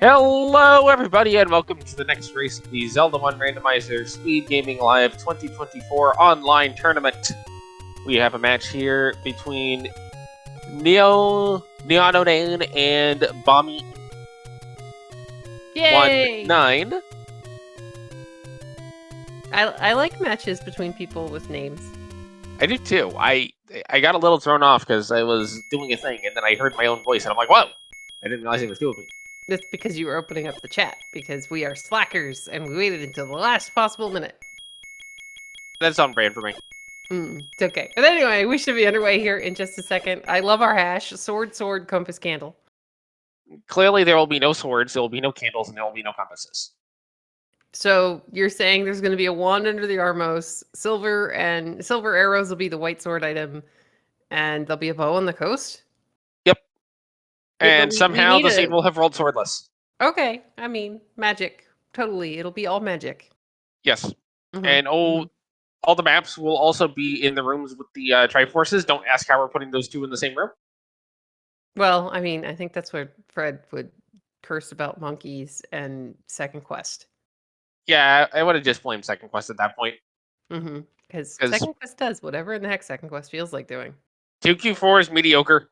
Hello, everybody, and welcome to the next race of the Zelda 1 Randomizer Speedgaming Live 2024 online tournament. We have a match here between Neononane and Bommy819. I like matches between people with names. I do too. I got a little thrown off because I was doing a thing, and then I heard my own voice, and I'm like, whoa! I didn't realize it was two of me. That's because you were opening up the chat, because we are slackers, and we waited until the last possible minute. That's on brand for me. It's okay. But anyway, we should be underway here in just a second. I love our hash. Sword, sword, compass, candle. Clearly, there will be no swords, there will be no candles, and there will be no compasses. So you're saying there's going to be a wand under the armos, silver arrows will be the white sword item, and there'll be a bow on the coast? Yep. Yeah, and somehow the seed will have rolled swordless. Okay, I mean, magic. Totally. It'll be all magic. Yes. And all the maps will also be in the rooms with the Triforces. Don't ask how we're putting those two in the same room. Well, I mean, I think that's what Fred would curse about monkeys and Second Quest. Yeah, I would have just blamed Second Quest at that point. Because Second Quest does whatever in the heck Second Quest feels like doing. 2Q4 is mediocre.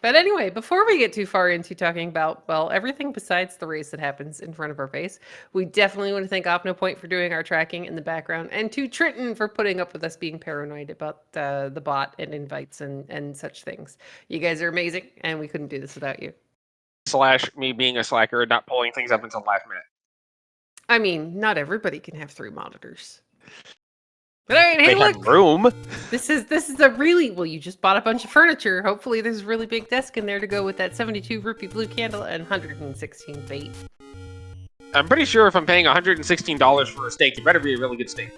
But anyway, before we get too far into talking about, well, everything besides the race that happens in front of our face, we definitely want to thank OpnoPoint for doing our tracking in the background, and to Trenton for putting up with us being paranoid about the bot and invites and such things. You guys are amazing, and we couldn't do this without you. / me being a slacker and not pulling things up until the last minute. I mean, not everybody can have 3 monitors. But all right, hey, look, room. This is a really, well, you just bought a bunch of furniture. Hopefully there's a really big desk in there to go with that 72 rupee blue candle and 116 bait. I'm pretty sure if I'm paying $116 for a steak, it better be a really good steak.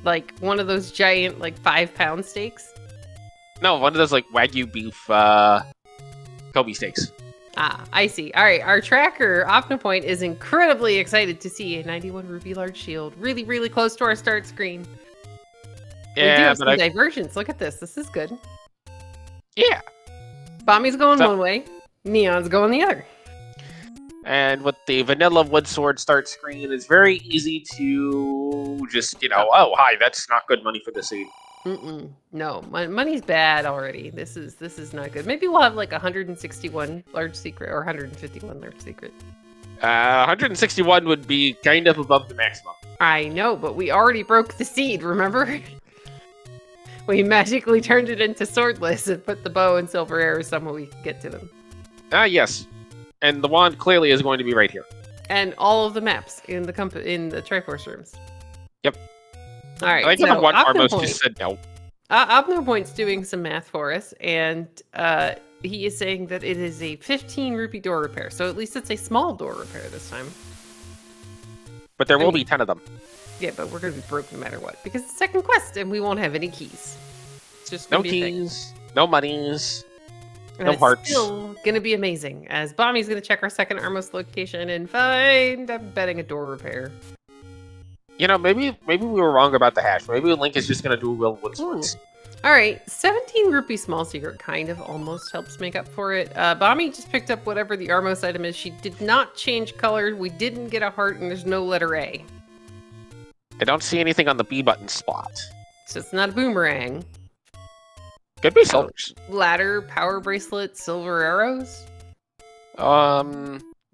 Like one of those giant, like 5-pound steaks? No, one of those like Wagyu beef Kobe steaks. Ah, I see. All right, our tracker, OpnoPoint, is incredibly excited to see a 91 rupee large shield really, really close to our start screen. Yeah, we do have some divergence. Look at this. This is good. Yeah. Bommy's going one way. Neon's going the other. And with the vanilla wood sword start screen, it's very easy to just, oh, hi, that's not good money for the seed. No, money's bad already. This is not good. Maybe we'll have like 161 large secret or 151 large secret. 161 would be kind of above the maximum. I know, but we already broke the seed, remember? We magically turned it into swordless and put the bow and silver arrows somewhere we could get to them. Yes. And the wand clearly is going to be right here. And all of the maps in the Triforce rooms. Yep. All right. I like how the one Armos just said no. OpnoPoint's doing some math for us, and he is saying that it is a 15 rupee door repair. So at least it's a small door repair this time. But there will be 10 of them. Yeah, but we're going to be broke no matter what. Because it's Second Quest, and we won't have any keys. It's just no keys, no monies, no hearts. It's still going to be amazing, as Bommy's going to check our second Armos location and find, I'm betting, a door repair. Maybe we were wrong about the hash. Maybe Link is just going to do Will Wood Swords. All right, 17 rupee small secret kind of almost helps make up for it. Bommy just picked up whatever the Armos item is. She did not change color. We didn't get a heart, and there's no letter A. I don't see anything on the B button spot. So it's not a boomerang. Could be silvers. Ladder, power bracelet, silver arrows?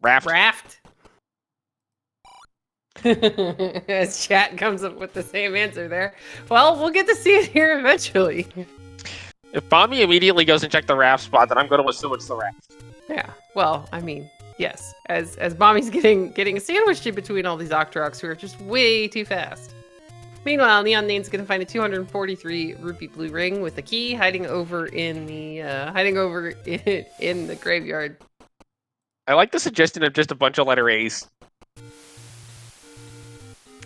Raft. As chat comes up with the same answer there. Well, we'll get to see it here eventually. If Bommy immediately goes and check the raft spot, then I'm going to assume it's the raft. Yeah, well, I mean, yes. As Bommy's getting sandwiched in between all these Octoroks who are just way too fast. Meanwhile, Neononane's going to find a 243 rupee blue ring with a key hiding over in the in the graveyard. I like the suggestion of just a bunch of letter A's.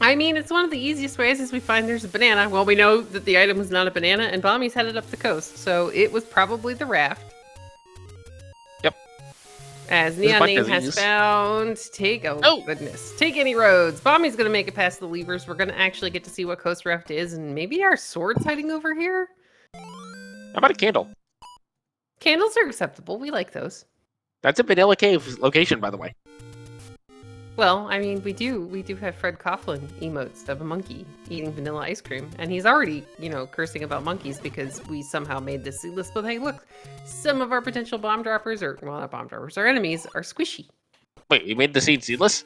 I mean, it's one of the easiest ways is we find there's a banana. Well, we know that the item was not a banana, and Bommy's headed up the coast, so it was probably the raft. Yep. As Neononane has found, take any roads. Bommy's going to make it past the levers. We're going to actually get to see what coast raft is, and maybe our sword's hiding over here? How about a candle? Candles are acceptable. We like those. That's a Vanilla Cave location, by the way. Well, I mean, we do have Fred Coughlin emotes of a monkey eating vanilla ice cream, and he's already, cursing about monkeys because we somehow made this list. But hey, look, some of our potential bomb droppers, or well, not bomb droppers, our enemies are squishy. Wait, you made the seed seedless?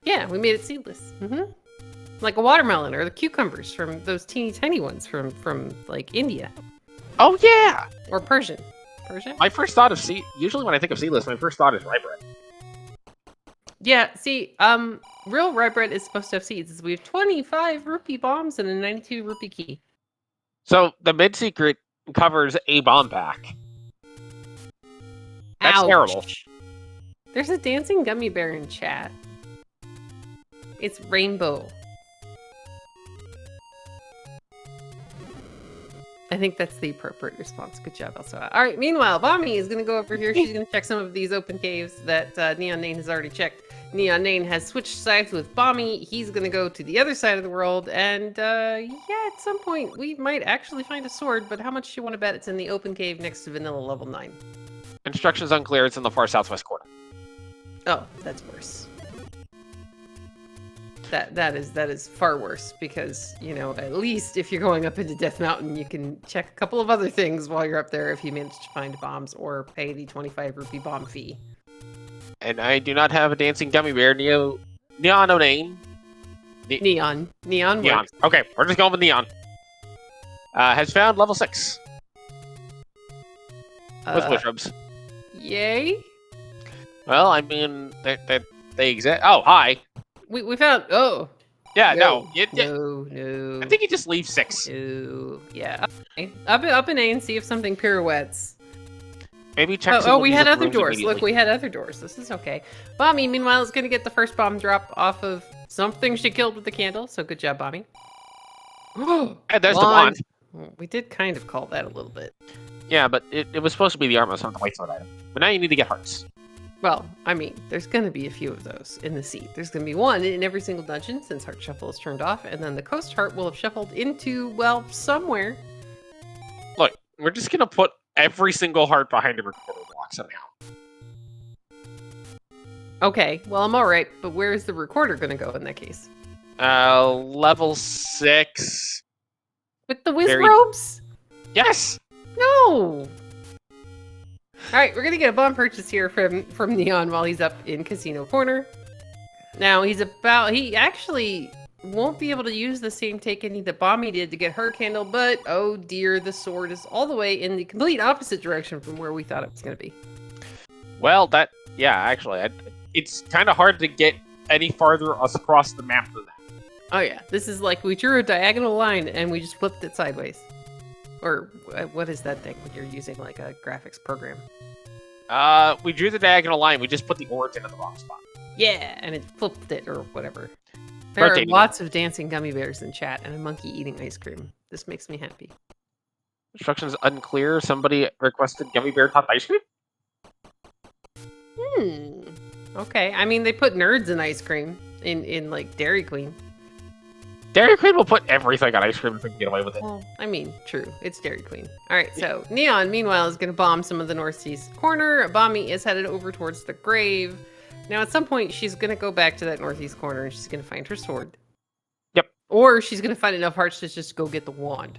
Yeah, we made it seedless. Like a watermelon or the cucumbers from those teeny tiny ones from like India. Oh yeah. Or Persian. Persian? My first thought of seed. Usually when I think of seedless, my first thought is rye bread. Yeah, see, real rye bread is supposed to have seeds. We have 25 rupee bombs and a 92 rupee key. So the mid secret covers a bomb pack. That's Ouch. terrible. There's a dancing gummy bear in chat. It's rainbow. I think that's the appropriate response. Good job, Elsa. All right, meanwhile, Bommy is going to go over here. She's going to check some of these open caves that Neononane has already checked. Neononane has switched sides with Bommy. He's going to go to the other side of the world. And yeah, at some point, we might actually find a sword. But how much do you want to bet it's in the open cave next to Vanilla level 9? Instructions unclear. It's in the far southwest corner. Oh, that's worse. That is far worse because, at least if you're going up into Death Mountain, you can check a couple of other things while you're up there if you manage to find bombs or pay the 25 rupee bomb fee. And I do not have a dancing gummy bear. Neononane. Neon. Neon. Okay, we're just going with Neon. Has found level 6. With mushrooms. Yay? Well, I mean, they exist. Oh, hi. We found. Oh. Yeah, no. No. I think you just leave 6. No. Yeah. Okay. Up and A and see if something pirouettes. Maybe check. Oh, we had other doors. Look, we had other doors. This is okay. Bommy, meanwhile, is going to get the first bomb drop off of something she killed with the candle. So good job, Bommy. And there's the wand. We did kind of call that a little bit. Yeah, but it was supposed to be the armor, so the white sword item. But now you need to get hearts. Well, I mean, there's going to be a few of those in the seed. There's going to be one in every single dungeon since Heart Shuffle is turned off, and then the Coast Heart will have shuffled into, well, somewhere. Look, we're just going to put every single heart behind a recorder block somehow. Okay, well, I'm all right, but where is the recorder going to go in that case? Level 6. With the whiz robes? Yes! No! All right, we're going to get a bomb purchase here from Neon while he's up in Casino Corner. Now, he actually won't be able to use the same technique that Bommy did to get her candle, but oh dear, the sword is all the way in the complete opposite direction from where we thought it was going to be. Well, actually, it's kind of hard to get any farther across the map than that. Oh yeah, this is like we drew a diagonal line and we just flipped it sideways. Or what is that thing when you're using like a graphics program? We drew the diagonal line. We just put the origin in the wrong spot. Yeah, and it flipped it or whatever. There are lots of dancing gummy bears in chat and a monkey eating ice cream. This makes me happy. Instructions unclear. Somebody requested gummy bear top ice cream? Okay. I mean, they put nerds in ice cream in like Dairy Queen. Dairy Queen will put everything on ice cream if we can get away with it. Well, I mean, true. It's Dairy Queen. All right, so Neon, meanwhile, is going to bomb some of the northeast corner. Bommy is headed over towards the grave. Now, at some point, she's going to go back to that northeast corner and she's going to find her sword. Yep. Or she's going to find enough hearts to just go get the wand.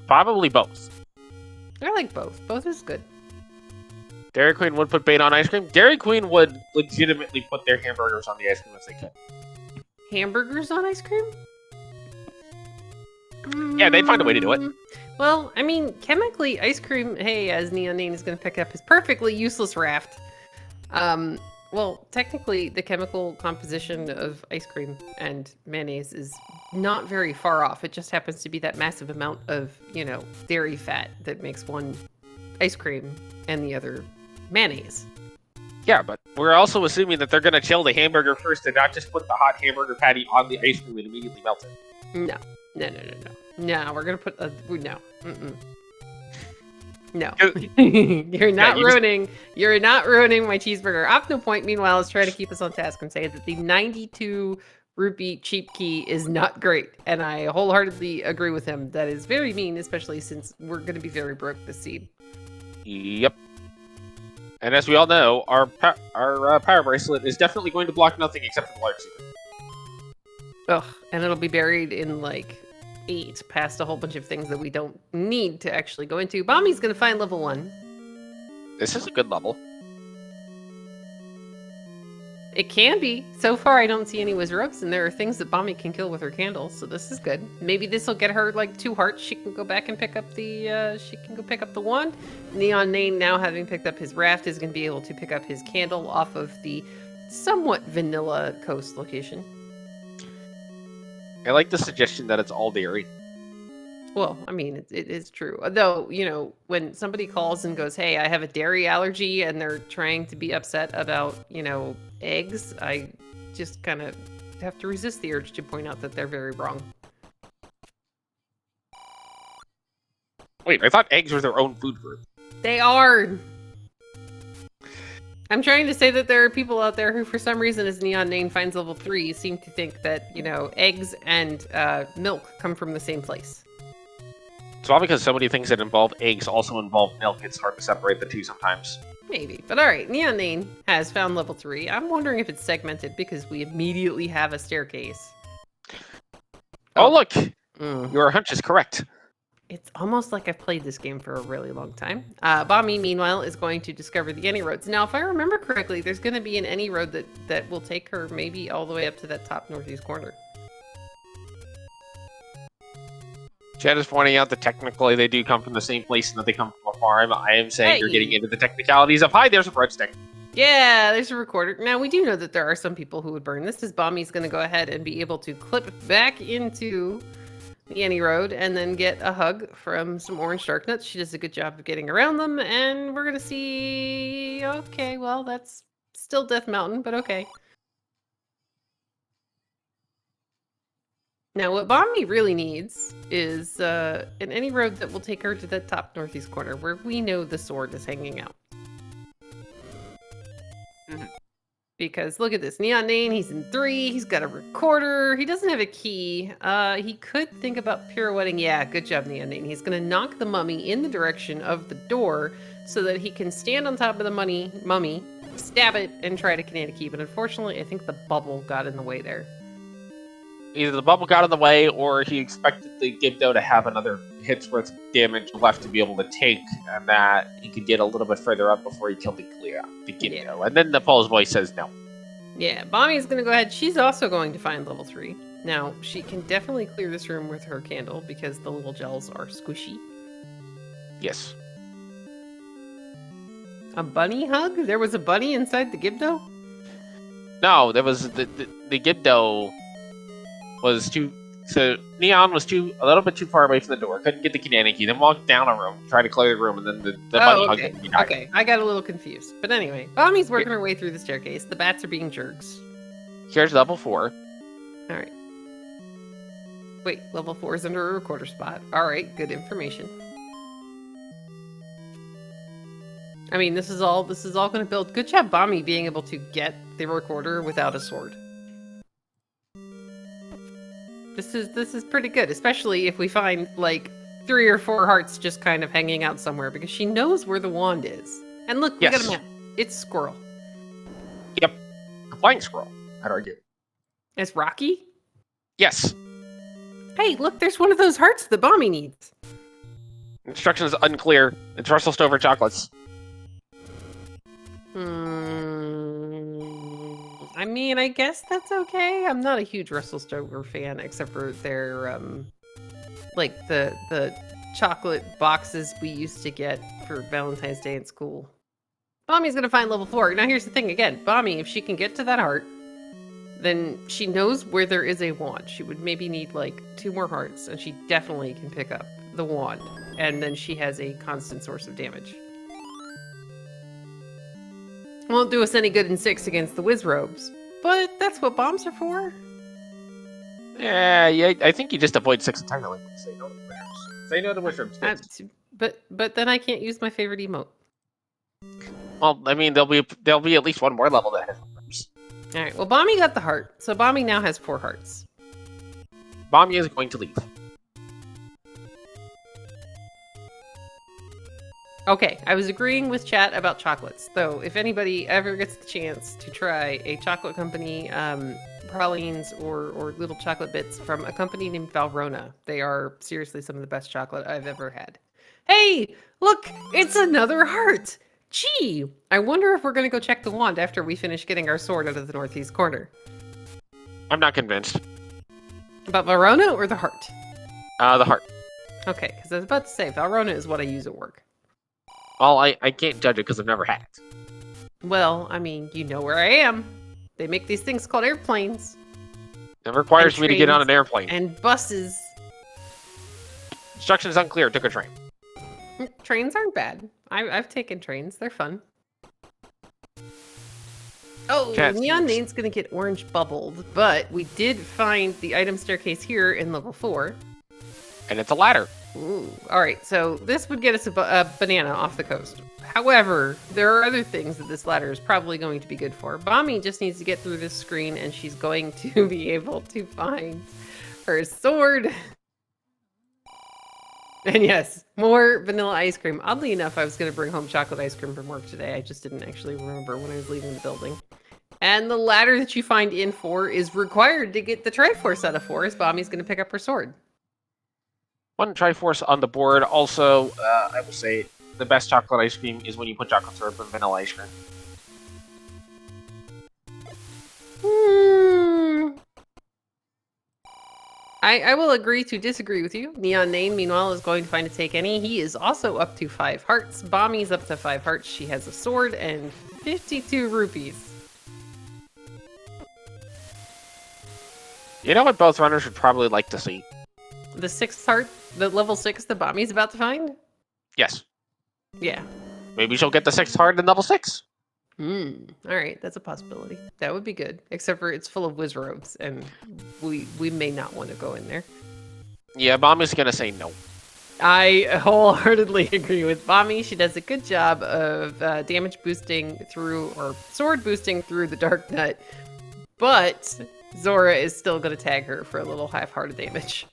Probably both. I like both. Both is good. Dairy Queen would put bait on ice cream. Dairy Queen would legitimately put their hamburgers on the ice cream if they could. Hamburgers on ice cream? Yeah, they'd find a way to do it. Well, I mean, chemically, ice cream, hey, as Neononane is going to pick up his perfectly useless raft. Well, technically, the chemical composition of ice cream and mayonnaise is not very far off. It just happens to be that massive amount of, dairy fat that makes one ice cream and the other mayonnaise. Yeah, but we're also assuming that they're going to chill the hamburger first and not just put the hot hamburger patty on the ice cream and immediately melt it. No, we're going to put no. No. You're not ruining my cheeseburger. OpnoPoint, meanwhile, is trying to keep us on task and say that the 92 rupee cheap key is not great. And I wholeheartedly agree with him. That is very mean, especially since we're going to be very broke this seed. Yep. And as we all know, our power bracelet is definitely going to block nothing except for the large secret. Ugh, and it'll be buried in, like, 8 past a whole bunch of things that we don't need to actually go into. Bommy's gonna find level 1. This is a good level. It can be. So far, I don't see any Wizrobes, and there are things that Bommy can kill with her candles, so this is good. Maybe this will get her, like, 2 hearts. She can go back and pick up the, wand. Neononane, now having picked up his raft, is going to be able to pick up his candle off of the somewhat vanilla coast location. I like the suggestion that it's all dairy. Well, I mean, it is true. Though, you know, when somebody calls and goes, hey, I have a dairy allergy, and they're trying to be upset about, you know, eggs, I just kind of have to resist the urge to point out that they're very wrong. Wait, I thought eggs were their own food group. They are! I'm trying to say that there are people out there who, for some reason, as Neononane finds level 3, seem to think that, you know, eggs and milk come from the same place. It's all because so many things that involve eggs also involve milk. It's hard to separate the two sometimes. Maybe. But alright, Neononane has found level 3. I'm wondering if it's segmented because we immediately have a staircase. Oh, look! Your hunch is correct. It's almost like I've played this game for a really long time. Bommy, meanwhile, is going to discover the any roads. Now, if I remember correctly, there's going to be an any road that will take her maybe all the way up to that top northeast corner. Chad is pointing out that technically they do come from the same place and that they come from a farm. I am saying you're getting into the technicalities of, hi, there's a breadstick. Yeah, there's a recorder. Now, we do know that there are some people who would burn this, as Bommy's going to go ahead and be able to clip back into the any road and then get a hug from some orange shark nuts. She does a good job of getting around them, and we're going to see... Okay, well, that's still Death Mountain, but okay. Now, what Bommy really needs is an any road that will take her to that top northeast corner where we know the sword is hanging out. Because look at this, Neononane, he's in 3, he's got a recorder, he doesn't have a key. He could think about pirouetting. Yeah, good job, Neononane. He's gonna knock the mummy in the direction of the door so that he can stand on top of the mummy, stab it, and try to command a key. But unfortunately, I think the bubble got in the way there. Either the bubble got in the way, or he expected the Gibdo to have another hit's worth of damage left to be able to take, and that he could get a little bit further up before he killed the Gibdo. Yeah. And then the Pole's voice says no. Yeah, Bommy's gonna go ahead. She's also going to find level 3. Now, she can definitely clear this room with her candle because the little gels are squishy. Yes. A bunny hug? There was a bunny inside the Gibdo? No, there was the Gibdo was too... So, Neon was a little bit too far away from the door, couldn't get the Kinani key, then walked down a room, tried to clear the room, and then the bunny hugged him. Okay, I got a little confused. But anyway, Bommy's working her way through the staircase. The bats are being jerks. Here's level 4. Alright. Wait, level 4 is under a recorder spot. Alright, good information. I mean, this is all going to build. Good job, Bommy, being able to get the recorder without a sword. This is pretty good, especially if we find, like, 3 or 4 hearts just kind of hanging out somewhere, because she knows where the wand is. And look, we got a map. It's Squirrel. Yep. A flying squirrel, I'd argue. It's Rocky? Yes. Hey, look, there's one of those hearts that Bommy needs. Instructions unclear. It's Russell Stover chocolates. I mean, I guess that's okay. I'm not a huge Russell Stover fan, except for their, like, the chocolate boxes we used to get for Valentine's Day in school. Bommy's gonna find level 4. Now, here's the thing again. Bommy, if she can get to that heart, then she knows where there is a wand. She would maybe need, like, 2 more hearts, and she definitely can pick up the wand. And then she has a constant source of damage. Won't do us any good in 6 against the Wizrobes, but that's what bombs are for. Yeah, I think you just avoid 6 entirely. Say no to the Wizrobes. Say no to Wizrobes. But then I can't use my favorite emote. Well, I mean, there'll be at least one more level that has Wizrobes. All right. Well, Bommy got the heart, so Bommy now has 4 hearts. Bommy is going to leave. Okay, I was agreeing with chat about chocolates. So if anybody ever gets the chance to try a chocolate company, pralines or little chocolate bits from a company named Valrhona, they are seriously some of the best chocolate I've ever had. Hey, look, it's another heart. Gee, I wonder if we're going to go check the wand after we finish getting our sword out of the northeast corner. I'm not convinced. About Valrhona or the heart? The heart. Okay, because I was about to say, Valrhona is what I use at work. Well, I can't judge it because I've never had it. Well, I mean, you know where I am. They make these things called airplanes. It requires me to get on an airplane. And buses. Instructions unclear. Took a train. Trains aren't bad. I've taken trains. They're fun. Oh, Neononane's gonna get orange bubbled, but we did find the item staircase here in level 4. And it's a ladder. Ooh. All right, so this would get us a banana off the coast. However, there are other things that this ladder is probably going to be good for. Bommy just needs to get through this screen, and she's going to be able to find her sword. And yes, more vanilla ice cream. Oddly enough, I was going to bring home chocolate ice cream from work today. I just didn't actually remember when I was leaving the building. And the ladder that you find in 4 is required to get the Triforce out of 4, as Bommy's going to pick up her sword. One Triforce on the board. Also, I will say the best chocolate ice cream is when you put chocolate syrup in vanilla ice cream. I will agree to disagree with you. Neononane, meanwhile, is going to find a take any. He is also up to 5 hearts. Bommy's up to 5 hearts. She has a sword and 52 rupees. You know what both runners would probably like to see? The 6th heart, the level 6 that Bommy's about to find? Yes. Yeah. Maybe she'll get the 6th heart in level 6. Alright, that's a possibility. That would be good. Except for it's full of whiz robes, and we may not want to go in there. Yeah, Bommy's gonna say no. I wholeheartedly agree with Bommy. She does a good job of damage boosting through, or sword boosting through the Dark Nut. But Zora is still going to tag her for a little half-hearted damage.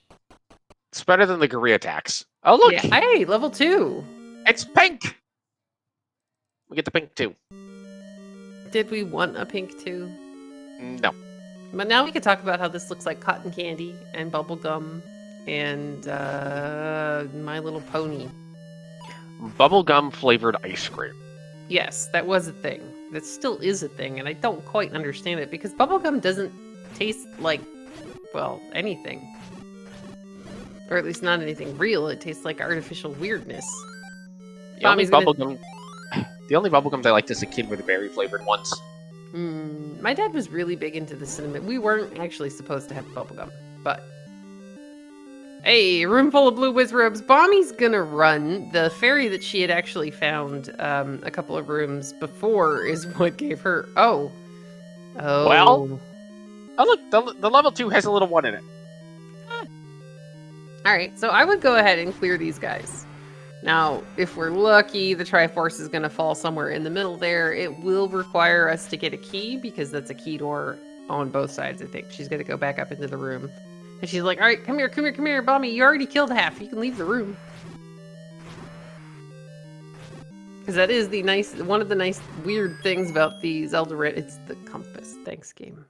It's better than the Gorilla attacks. Oh, look! Yeah. Hey, level 2! It's pink! We get the pink too. Did we want a pink too? No. But now we can talk about how this looks like cotton candy and bubble gum and My Little Pony. Bubblegum flavored ice cream. Yes, that was a thing. That still is a thing, and I don't quite understand it because bubblegum doesn't taste like, well, anything. Or at least not anything real. It tastes like artificial weirdness. The only bubblegums I liked as a kid were the berry flavored ones. My dad was really big into the cinnamon. We weren't actually supposed to have bubblegum, but... Hey, room full of blue whiz robes. Bommy's gonna run. The fairy that she had actually found a couple of rooms before is what gave her... Oh. Well... Oh, look, the level 2 has a little 1 in it. Alright, so I would go ahead and clear these guys. Now, if we're lucky, the Triforce is going to fall somewhere in the middle there. It will require us to get a key, because that's a key door on both sides, I think. She's going to go back up into the room. And she's like, alright, come here, Bommy. You already killed half. You can leave the room. Because that is one of the nice, weird things about the Zelda. It's the compass. Thanks, game.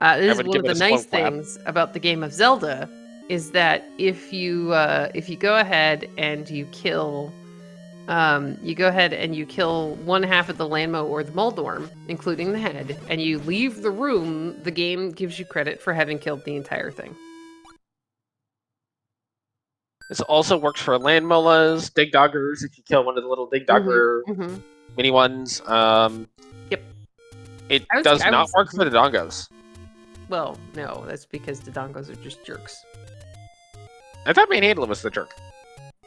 It is one of the nice things about the game of Zelda, is that if you go ahead and you kill, one half of the Lanmo or the Moldorm, including the head, and you leave the room, the game gives you credit for having killed the entire thing. This also works for Landmollas, Dig Doggers, if you kill one of the little Dig Dogger mini ones. Yep. It does not work for the Dongos. Well, no, that's because the Dongos are just jerks. I thought Manhandle was the jerk.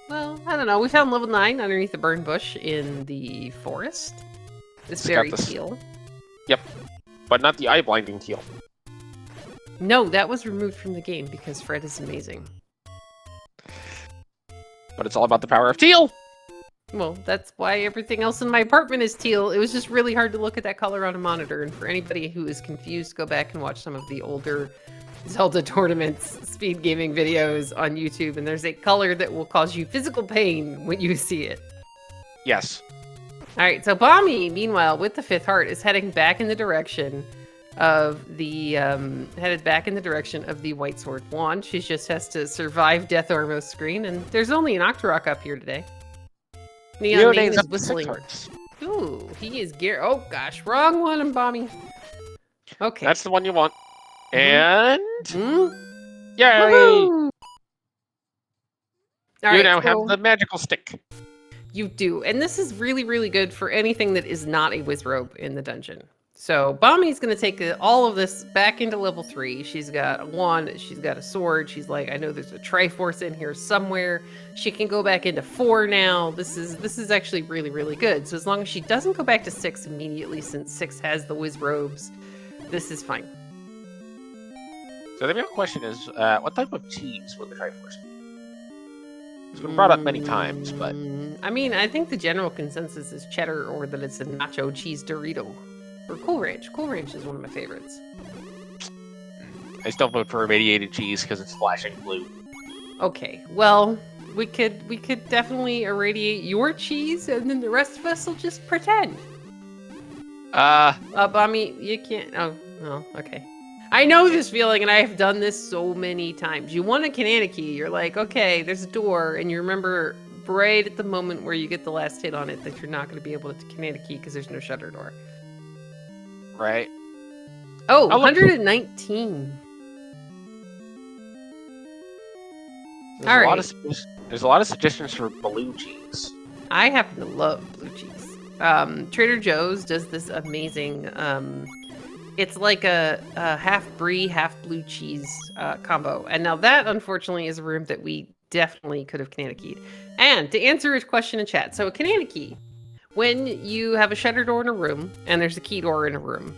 Well, I don't know. We found level 9 underneath the burn bush in the forest. It's very teal. Yep. But not the eye-blinding teal. No, that was removed from the game because Fred is amazing. But it's all about the power of teal! Well, that's why everything else in my apartment is teal. It was just really hard to look at that color on a monitor. And for anybody who is confused, go back and watch some of the older Zelda tournaments, Speedgaming videos on YouTube, and there's a color that will cause you physical pain when you see it. Yes. All right, so Bommy, meanwhile, with the 5th heart, is heading back in the direction of the white sword wand. She just has to survive death almost screen, and there's only an Octorok up here today. Neononane is whistling. Ooh, he is gear. Oh gosh, wrong one, I'm Bommy. Okay, that's the one you want. And yay! Woo-hoo! You now have the magical stick. You do, and this is really, really good for anything that is not a Wizrobe in the dungeon. So Bommy's going to take all of this back into level 3. She's got a wand, she's got a sword. She's like, I know there's a Triforce in here somewhere. She can go back into 4 now. This is actually really, really good. So as long as she doesn't go back to 6 immediately, since 6 has the Wizrobes, this is fine. So the real question is, what type of cheese would the Triforce be? It's been brought up many times, but... I mean, I think the general consensus is cheddar, or that it's a nacho cheese Dorito. Or Cool Ranch. Cool Ranch is one of my favorites. I still vote for irradiated cheese because it's flashing blue. Okay, well, we could definitely irradiate your cheese, and then the rest of us will just pretend. Bommy, you can't... Oh, well, okay. I know this feeling, and I have done this so many times. You want a Kanana key, you're like, okay, there's a door, and you remember right at the moment where you get the last hit on it that you're not going to be able to Kanana key because there's no shutter door. Right. Oh, 119. There's a lot of suggestions for blue cheese. I happen to love blue cheese. Trader Joe's does this amazing... it's like a half brie, half blue cheese combo. And now that, unfortunately, is a room that we definitely could have Kanana keyed. And to answer his question in chat, so a Kanana key, when you have a shutter door in a room, and there's a key door in a room,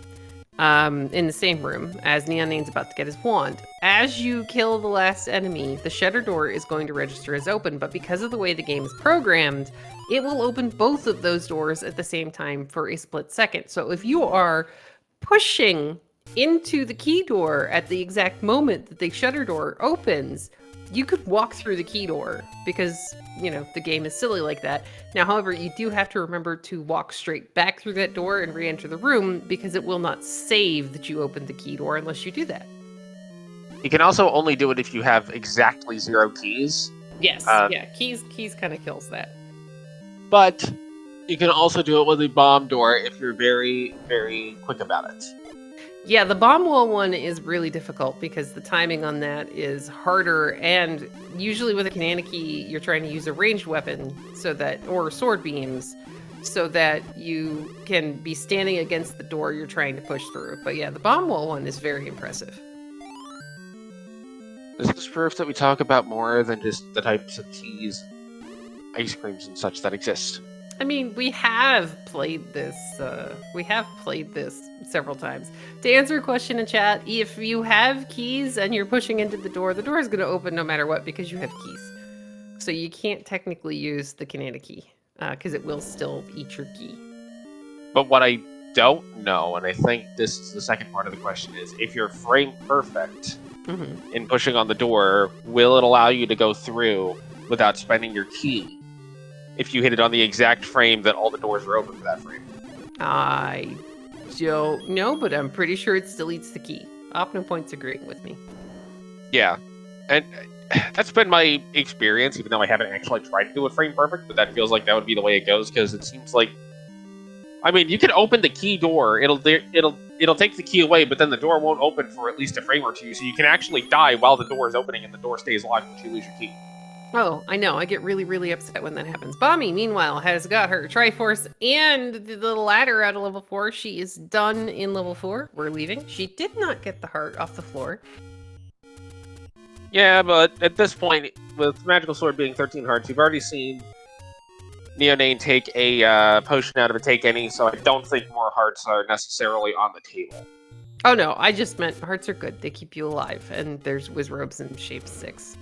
in the same room as Neononane's about to get his wand, as you kill the last enemy, the shutter door is going to register as open, but because of the way the game is programmed, it will open both of those doors at the same time for a split second. So if you are pushing into the key door at the exact moment that the shutter door opens, you could walk through the key door because, you know, the game is silly like that. Now, however, you do have to remember to walk straight back through that door and re-enter the room because it will not save that you opened the key door unless you do that. You can also only do it if you have exactly 0 keys. Yes, yeah, keys kind of kills that. But you can also do it with a bomb door if you're very, very quick about it. Yeah, the bomb wall one is really difficult because the timing on that is harder, and usually with a Kanana key, you're trying to use a ranged weapon or sword beams so that you can be standing against the door you're trying to push through. But yeah, the bomb wall one is very impressive. This is proof that we talk about more than just the types of teas, ice creams, and such that exist. I mean, we have played this several times. To answer a question in chat, if you have keys and you're pushing into the door is going to open no matter what because you have keys. So you can't technically use the Kanana key because it will still eat your key. But what I don't know, and I think this is the second part of the question, is if you're frame perfect in pushing on the door, will it allow you to go through without spending your key? If you hit it on the exact frame that all the doors are open for that frame. I don't know, but I'm pretty sure it still eats the key. OpnoPoint's agreeing with me. Yeah, and that's been my experience, even though I haven't actually tried to do it frame perfect, but that feels like that would be the way it goes, because it seems like... I mean, you can open the key door, it'll take the key away, but then the door won't open for at least a frame or two, so you can actually die while the door is opening and the door stays locked until you lose your key. Oh, I know. I get really, really upset when that happens. Bommy, meanwhile, has got her Triforce and the ladder out of level 4. She is done in level 4. We're leaving. She did not get the heart off the floor. Yeah, but at this point, with Magical Sword being 13 hearts, you've already seen Neononane take a potion out of a Take Any, so I don't think more hearts are necessarily on the table. Oh no, I just meant hearts are good. They keep you alive, and there's Wizrobes in shape 6.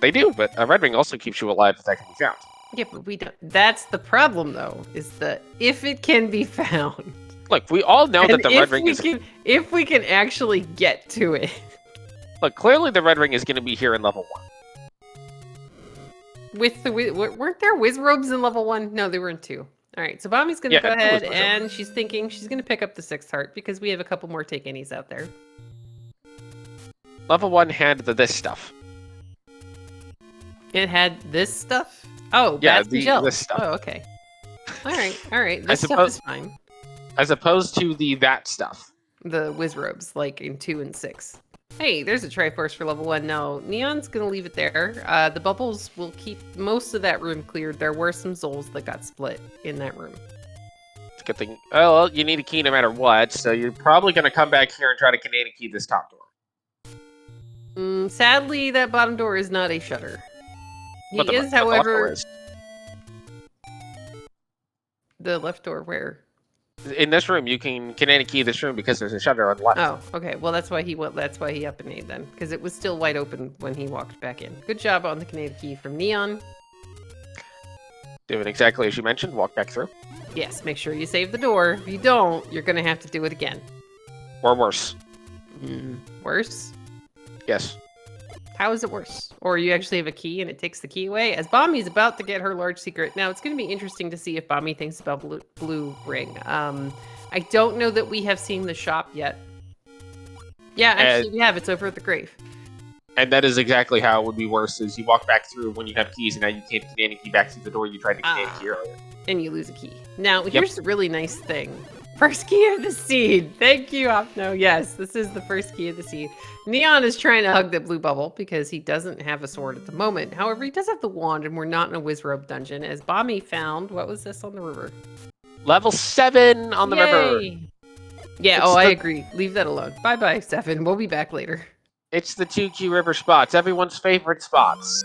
They do, but a red ring also keeps you alive if that can be found. Yeah, but we don't. That's the problem, though, is that if it can be found. Look, we all know that the red ring is... If we can actually get to it. Look, clearly the red ring is going to be here in level 1. with the weren't there whiz robes in level 1? No, they were in 2. All right, so Bommy's gonna go ahead and she's thinking she's gonna pick up the 6th heart because we have a couple more take any's out there. Level 1 had this stuff. It had this stuff? Oh, yeah, this stuff. Oh, okay. All right. This stuff is fine. As opposed to that stuff. The whiz robes, like in 2 and 6. Hey, there's a Triforce for level 1. No, Neon's gonna leave it there. The bubbles will keep most of that room cleared. There were some souls that got split in that room. It's a good thing. Oh, well, you need a key no matter what, so you're probably gonna come back here and try to Canadian key this top door. Sadly, that bottom door is not a shutter. But He is, however... The left door where? In this room, you can Canadian key this room because there's a shutter on the left. Oh, okay. Well, that's why he up and ate then, because it was still wide open when he walked back in. Good job on the Canadian key from Neon. Doing exactly as you mentioned. Walk back through. Yes, make sure you save the door. If you don't, you're gonna have to do it again. Or worse. Worse? Yes. How is it worse? Or you actually have a key and it takes the key away? As Bommy's about to get her large secret. Now, it's going to be interesting to see if Bommy thinks about blue ring. I don't know that we have seen the shop yet. Yeah, actually we have. It's over at the grave. And that is exactly how it would be worse, is you walk back through when you have keys and now you can't Canadian key back through the door you tried to Canadian key earlier. And you lose a key. Now, here's the really nice thing. First key of the seed. Thank you, Opno. Yes, this is the first key of the seed. Neon is trying to hug the blue bubble because he doesn't have a sword at the moment. However, he does have the wand, and we're not in a wizrobe dungeon. As Bommy found, what was this on the river? Level 7 on the river. Yeah, I agree. Leave that alone. Bye-bye, 7. We'll be back later. It's the 2 key river spots. Everyone's favorite spots.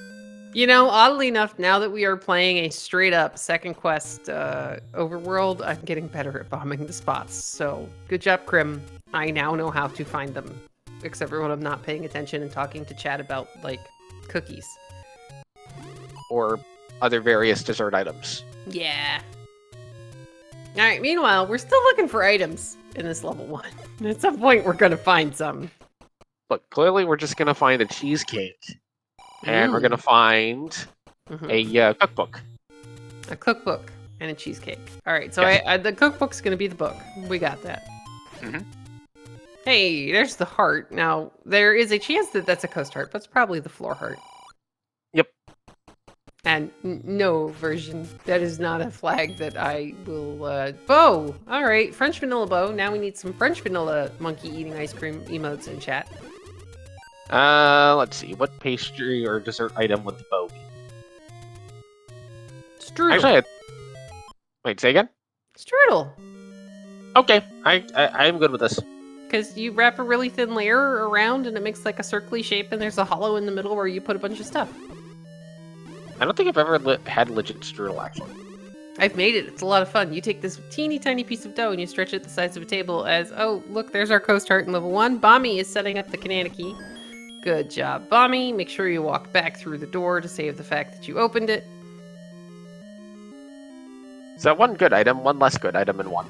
You know, oddly enough, now that we are playing a straight-up second quest overworld, I'm getting better at bombing the spots. So, good job, Krim. I now know how to find them. Except for when I'm not paying attention and talking to chat about, like, cookies. Or other various dessert items. Yeah. Alright, meanwhile, we're still looking for items in this level 1. And at some point, we're gonna find some. Look, clearly we're just gonna find a cheesecake. And we're going to find a cookbook. A cookbook and a cheesecake. All right, so yes. The cookbook's going to be the book. We got that. Hey, there's the heart. Now, there is a chance that that's a coast heart, but it's probably the floor heart. Yep. And no version. That is not a flag that I will... bow! All right, French vanilla bow. Now we need some French vanilla monkey eating ice cream emotes in chat. Let's see. What pastry or dessert item would the bow be? Strudel. Actually, wait, say again? Strudel. Okay, I'm good with this. Because you wrap a really thin layer around and it makes like a circly shape and there's a hollow in the middle where you put a bunch of stuff. I don't think I've ever had legit strudel, actually. I've made it. It's a lot of fun. You take this teeny tiny piece of dough and you stretch it the size of a table as, oh, look, there's our coast heart in level 1. Bommy is setting up the Canada key. Good job, Bommy. Make sure you walk back through the door to save the fact that you opened it. So one good item, one less good item, and one.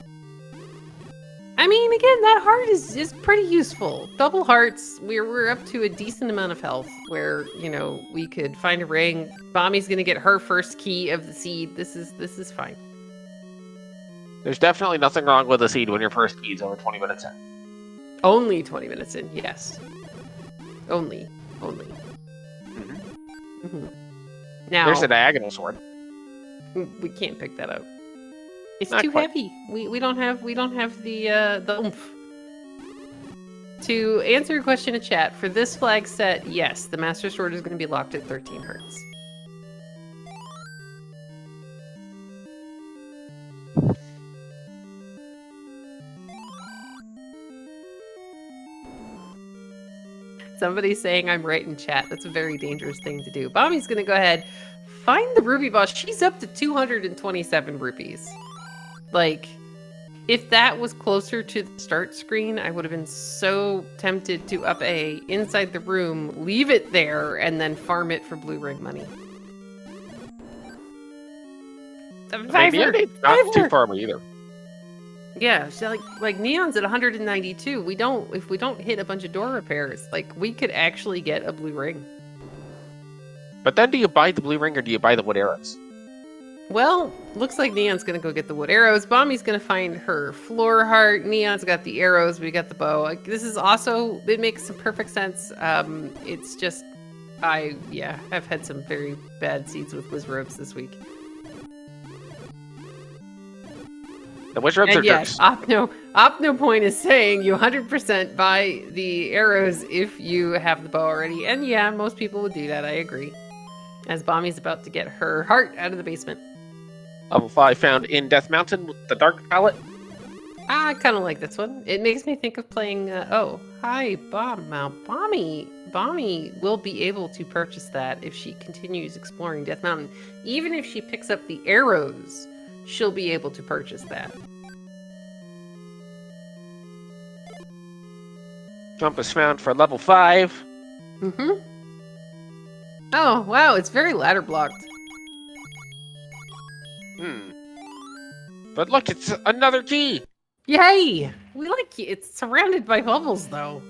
I mean, again, that heart is pretty useful. Double hearts, we're up to a decent amount of health where, you know, we could find a ring. Bommy's gonna get her first key of the seed. This is fine. There's definitely nothing wrong with a seed when your first key is over 20 minutes in. Only 20 minutes in, yes. Only. Now, there's a diagonal sword. We can't pick that up. It's Not too quite. heavy. We don't have the oomph. To answer your question in chat, for this flag set, yes, the Master Sword is going to be locked at 13 hertz. Somebody's saying I'm right in chat. That's a very dangerous thing to do. Bommy's going to go ahead, find the ruby boss. She's up to 227 rupees. Like, if that was closer to the start screen, I would have been so tempted to up A inside the room, leave it there, and then farm it for blue ring money. Maybe not too far either. Yeah, so like Neon's at 192. If we don't hit a bunch of door repairs, like we could actually get a blue ring. But then do you buy the blue ring or do you buy the wood arrows? Well, looks like Neon's gonna go get the wood arrows. Bommy's gonna find her floor heart. Neon's got the arrows. We got the bow. This is also, it makes some perfect sense. It's just, I've had some very bad seeds with Wizrobes this week. The Wizrobes are yes, jerks. Opnopoint is saying you 100% buy the arrows if you have the bow already. And yeah, most people would do that. I agree. As Bommy's about to get her heart out of the basement. Level 5 found in Death Mountain with the dark palette. I kind of like this one. It makes me think of playing, oh, hi, Bommy will be able to purchase that if she continues exploring Death Mountain. Even if she picks up the arrows, she'll be able to purchase that. Compass found for level 5. Mm-hmm. Oh, wow, it's very ladder blocked. But look, it's another key! Yay! We like it. It's surrounded by bubbles, though.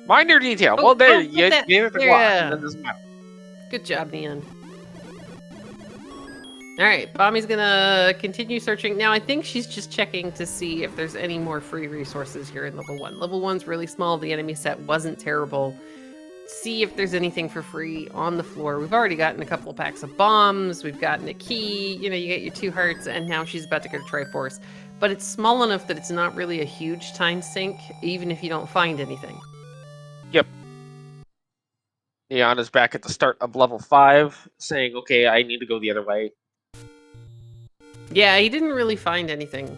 Minor detail. Oh, well, there, put you that gave it the there. block, and then doesn't matter. Good job, Neon. Alright, Bommy's gonna continue searching. Now, I think she's just checking to see if there's any more free resources here in level 1. Level 1's really small. The enemy set wasn't terrible. See if there's anything for free on the floor. We've already gotten a couple of packs of bombs. We've gotten a key. You know, you get your 2 hearts, and now she's about to go to Triforce. But it's small enough that it's not really a huge time sink, even if you don't find anything. Yep. Neon is back at the start of level 5, saying, okay, I need to go the other way. Yeah, he didn't really find anything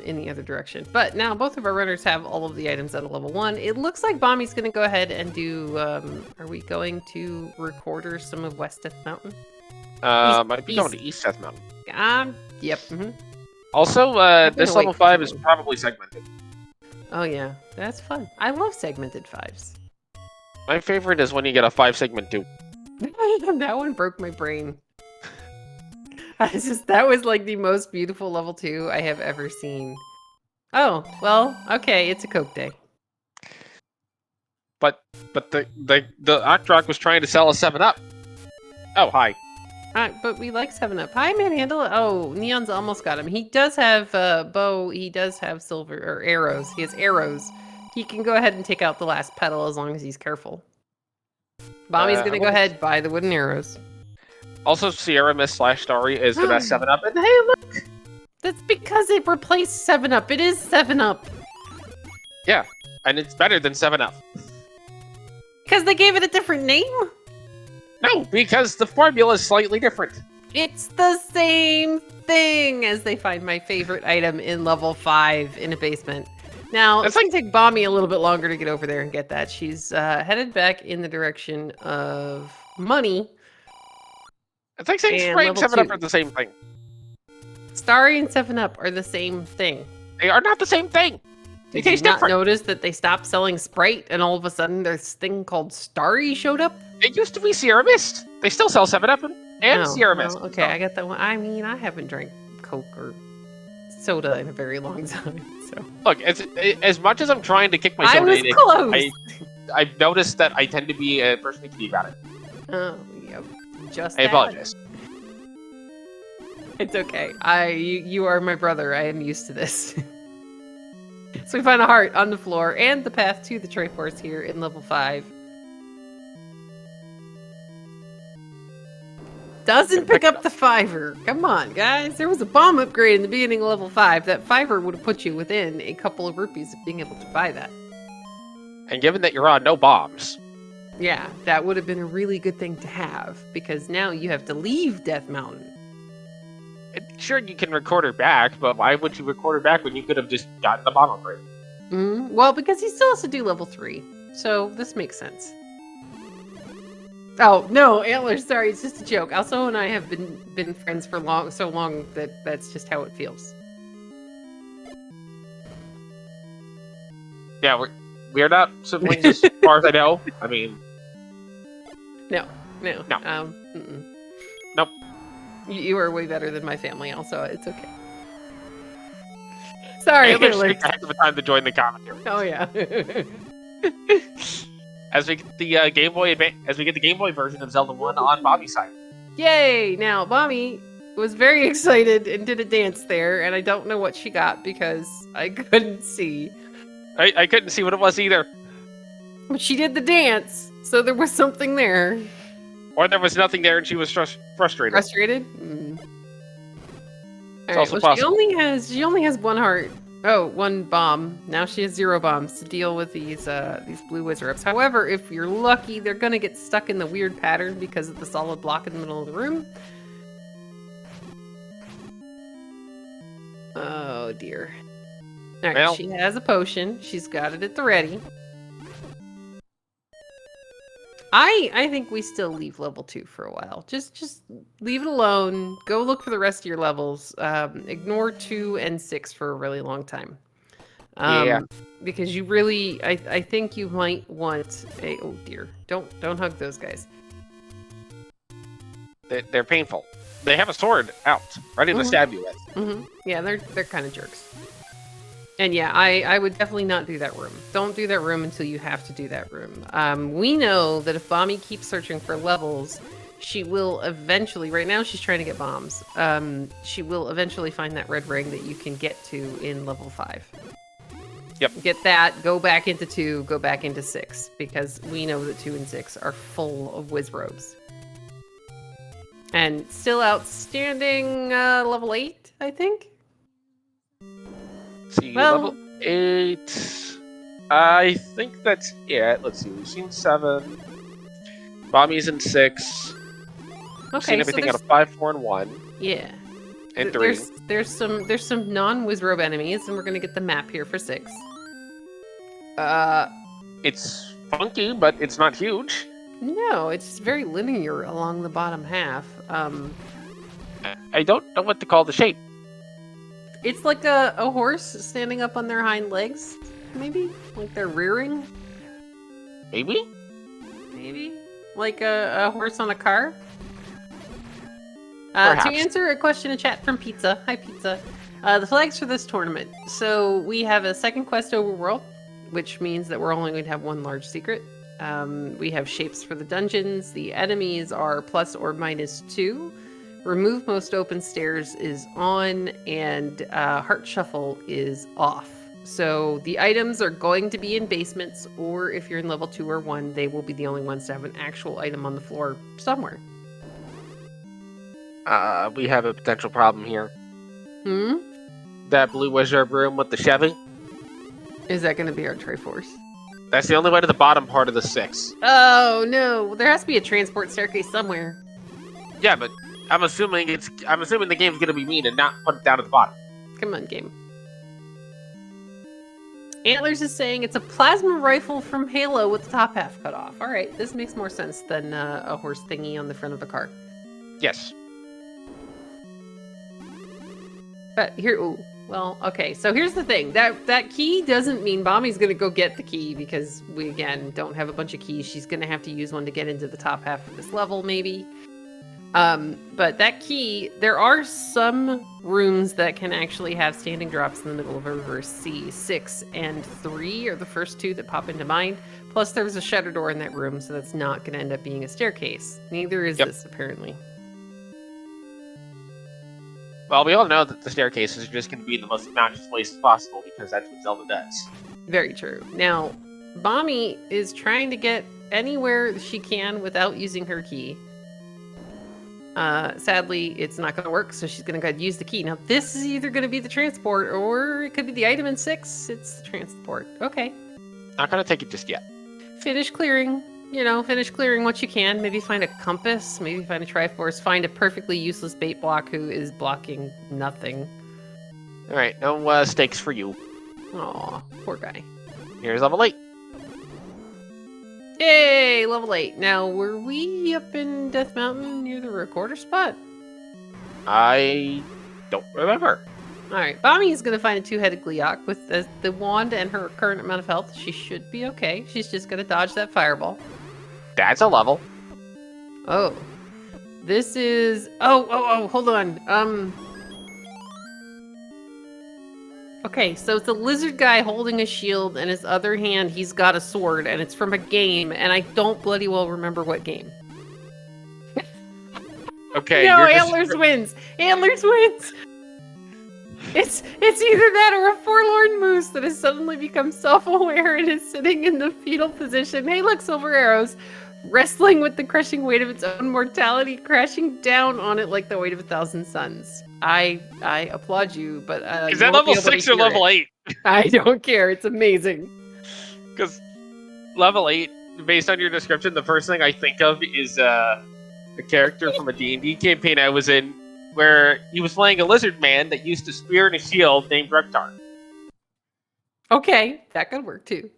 in the other direction. But now both of our runners have all of the items at a level 1. It looks like Bommy's going to go ahead and do... are we going to recorder some of West Death Mountain? Might be going to East Death Mountain. Yep. Mm-hmm. Also, this level 5 is probably segmented. Oh, yeah. That's fun. I love segmented 5s. My favorite is when you get a 5-segment dupe. That one broke my brain. That was like the most beautiful level 2 I have ever seen. Oh, well, okay, it's a Coke day. But the Octrock was trying to sell a 7-Up. Oh, hi. But we like 7-Up. Hi, Manhandle. Oh, Neon's almost got him. He does have bow. He does have silver or arrows. He has arrows. He can go ahead and take out the last petal as long as he's careful. Bommy's gonna go ahead, buy the wooden arrows. Also, Sierra Mist / Starry is the best 7-Up. And hey, look! That's because it replaced 7-Up. It is 7-Up. Yeah, and it's better than 7-Up. Because they gave it a different name? No, because the formula is slightly different. It's the same thing as they find my favorite item in level 5 in a basement. Now, it's going to take Bommy a little bit longer to get over there and get that. She's headed back in the direction of money. It's like saying Sprite and 7-Up are the same thing. Starry and 7-Up are the same thing. They are not the same thing. They taste different. Did you different. not notice that they stopped selling Sprite and all of a sudden this thing called Starry showed up? It used to be Sierra Mist. They still sell 7-Up and Sierra Mist. Okay, I got that one. I mean, I haven't drank Coke or soda in a very long time. So look, as much as I'm trying to kick myself, I've noticed that I tend to be a person who can be about it. Oh, yep. I apologize. It's okay. You are my brother. I am used to this. So we find a heart on the floor and the path to the Triforce here in level 5. Doesn't pick up the 5er. Come on, guys. There was a bomb upgrade in the beginning of level 5. That 5er would have put you within a couple of rupees of being able to buy that. And given that you're on no bombs. Yeah, that would have been a really good thing to have, because now you have to leave Death Mountain. Sure, you can record her back, but why would you record her back when you could have just gotten the bomb upgrade? Well, because he still has to do level 3, so this makes sense. Oh, no, Antlers, sorry, it's just a joke. Also, and I have been friends for so long that that's just how it feels. Yeah, we're not siblings as far as I know. I mean... No. Nope. You are way better than my family, also. It's okay. Sorry, it's a heck of a time to join the commentary. Oh, yeah. as we get the Game Boy version of Zelda 1 on Bobby's side. Yay! Now, Bommy was very excited and did a dance there, and I don't know what she got because I couldn't see. I couldn't see what it was either. But she did the dance, so there was something there. Or there was nothing there and she was frustrated. Frustrated? Mm. It's All also right, well, possible. she only has one heart. Oh, one bomb. Now she has 0 bombs to deal with these blue wizard-ups. However, if you're lucky, they're gonna get stuck in the weird pattern because of the solid block in the middle of the room. Oh dear. All right, Well, she has a potion. She's got it at the ready. I think we still leave level 2 for a while. Just leave it alone. Go look for the rest of your levels. Ignore 2 and 6 for a really long time. Yeah. Because you really, I think you might want a. Oh dear! Don't hug those guys. They're painful. They have a sword out, ready to stab you with. Mm-hmm. Yeah, they're kind of jerks. And yeah, I would definitely not do that room. Don't do that room until you have to do that room. We know that if Bommy keeps searching for levels, she will eventually, right now she's trying to get bombs, she will eventually find that red ring that you can get to in level 5. Yep. Get that, go back into 2, go back into 6, because we know that 2 and 6 are full of whiz robes. And still outstanding level 8, I think? See, Well, level 8. I think that's it. Let's see. We've seen 7. Bommy's in 6. We've seen everything out of 5, 4, and 1. Yeah. And 3. There's some non-Wizrobe enemies, and we're gonna get the map here for 6. It's funky, but it's not huge. No, it's very linear along the bottom half. I don't know what to call the shape. It's like a horse standing up on their hind legs, maybe? Like they're rearing? Maybe? Maybe? Like a horse on a car? To Perhaps. answer a question in chat from Pizza. Hi, Pizza. The flags for this tournament. So we have a second quest overworld, which means that we're only going to have one large secret. We have shapes for the dungeons. The enemies are plus or minus 2. Remove most open stairs is on, and Heart Shuffle is off. So the items are going to be in basements, or if you're in level 2 or 1, they will be the only ones to have an actual item on the floor somewhere. We have a potential problem here. Hmm? That blue wizard room with the Chevy. Is that going to be our Triforce? That's the only way to the bottom part of the 6. Oh no, there has to be a transport staircase somewhere. Yeah, but I'm assuming the game's gonna be mean and not put it down at the bottom. Come on, game. Antlers is saying it's a plasma rifle from Halo with the top half cut off. All right, this makes more sense than a horse thingy on the front of a car. Yes. But here, ooh, well, okay. So here's the thing: that key doesn't mean Bommy's gonna go get the key because we again don't have a bunch of keys. She's gonna have to use one to get into the top half of this level, maybe. But that key, there are some rooms that can actually have standing drops in the middle of a reverse C. 6 and 3 are the first 2 that pop into mind. Plus, there was a shutter door in that room, so that's not going to end up being a staircase. Neither is this, apparently. Well, we all know that the staircases are just going to be the most obnoxious place possible because that's what Zelda does. Very true. Now, Bommy is trying to get anywhere she can without using her key. Sadly, it's not going to work, so she's going to go ahead and use the key. Now, this is either going to be the transport, or it could be the item in 6. It's the transport. Okay. Not going to take it just yet. Finish clearing. You know, finish clearing what you can. Maybe find a compass. Maybe find a Triforce. Find a perfectly useless bait block who is blocking nothing. Alright, no stakes for you. Aw, poor guy. Here's level 8. Yay, level 8. Now, were we up in Death Mountain near the recorder spot? I don't remember. Alright, Bommy is going to find a 2-headed Gleeok with the wand and her current amount of health. She should be okay. She's just going to dodge that fireball. That's a level. Oh. This is... Oh, hold on. Okay, so it's a lizard guy holding a shield, and his other hand, he's got a sword, and it's from a game, and I don't bloody well remember what game. Okay, No, you're Antlers wins. Antlers wins. It's either that or a forlorn moose that has suddenly become self-aware and is sitting in the fetal position. Hey, look, silver arrows, wrestling with the crushing weight of its own mortality, crashing down on it like the weight of 1,000 suns. I applaud you, but Is you that won't be level able to 6 or hear level it. 8? I don't care. It's amazing. Because level 8, based on your description, the first thing I think of is a character from a D&D campaign I was in, where he was playing a lizard man that used a spear and a shield named Reptar. Okay, that could work too.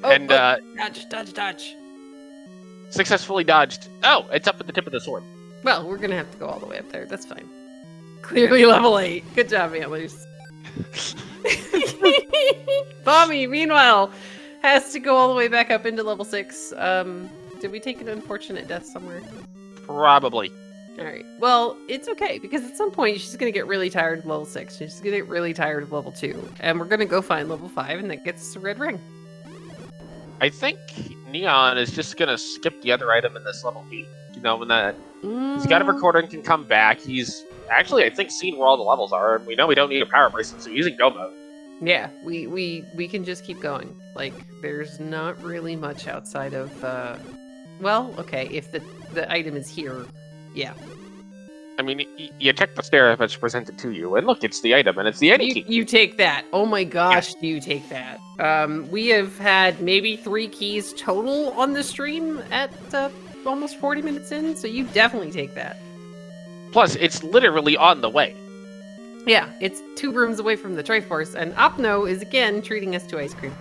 And dodge. successfully dodged. Oh, it's up at the tip of the sword. Well, we're gonna have to go all the way up there. That's fine. Clearly level 8. Good job, Antlers. Bommy, meanwhile, has to go all the way back up into level 6. Did we take an unfortunate death somewhere? Probably. Alright. Well, it's okay, because at some point she's gonna get really tired of level 6. She's gonna get really tired of level 2. And we're gonna go find level 5, and that gets us a red ring. I think Neon is just gonna skip the other item in this level 8. You know, when that he's got a recorder and can come back. He's actually, I think, seen where all the levels are, and we know we don't need a power bracelet, so using go mode. Yeah, we can just keep going. Like, there's not really much outside of, well, okay, if the item is here, yeah. I mean, you check the stair if it's presented to you, and look, it's the item, and it's the any key. You take that. Oh my gosh, do you take that? We have had maybe 3 keys total on the stream at almost 40 minutes in, so you definitely take that. Plus, it's literally on the way. Yeah, it's 2 rooms away from the Triforce, and Opno is again treating us to ice cream.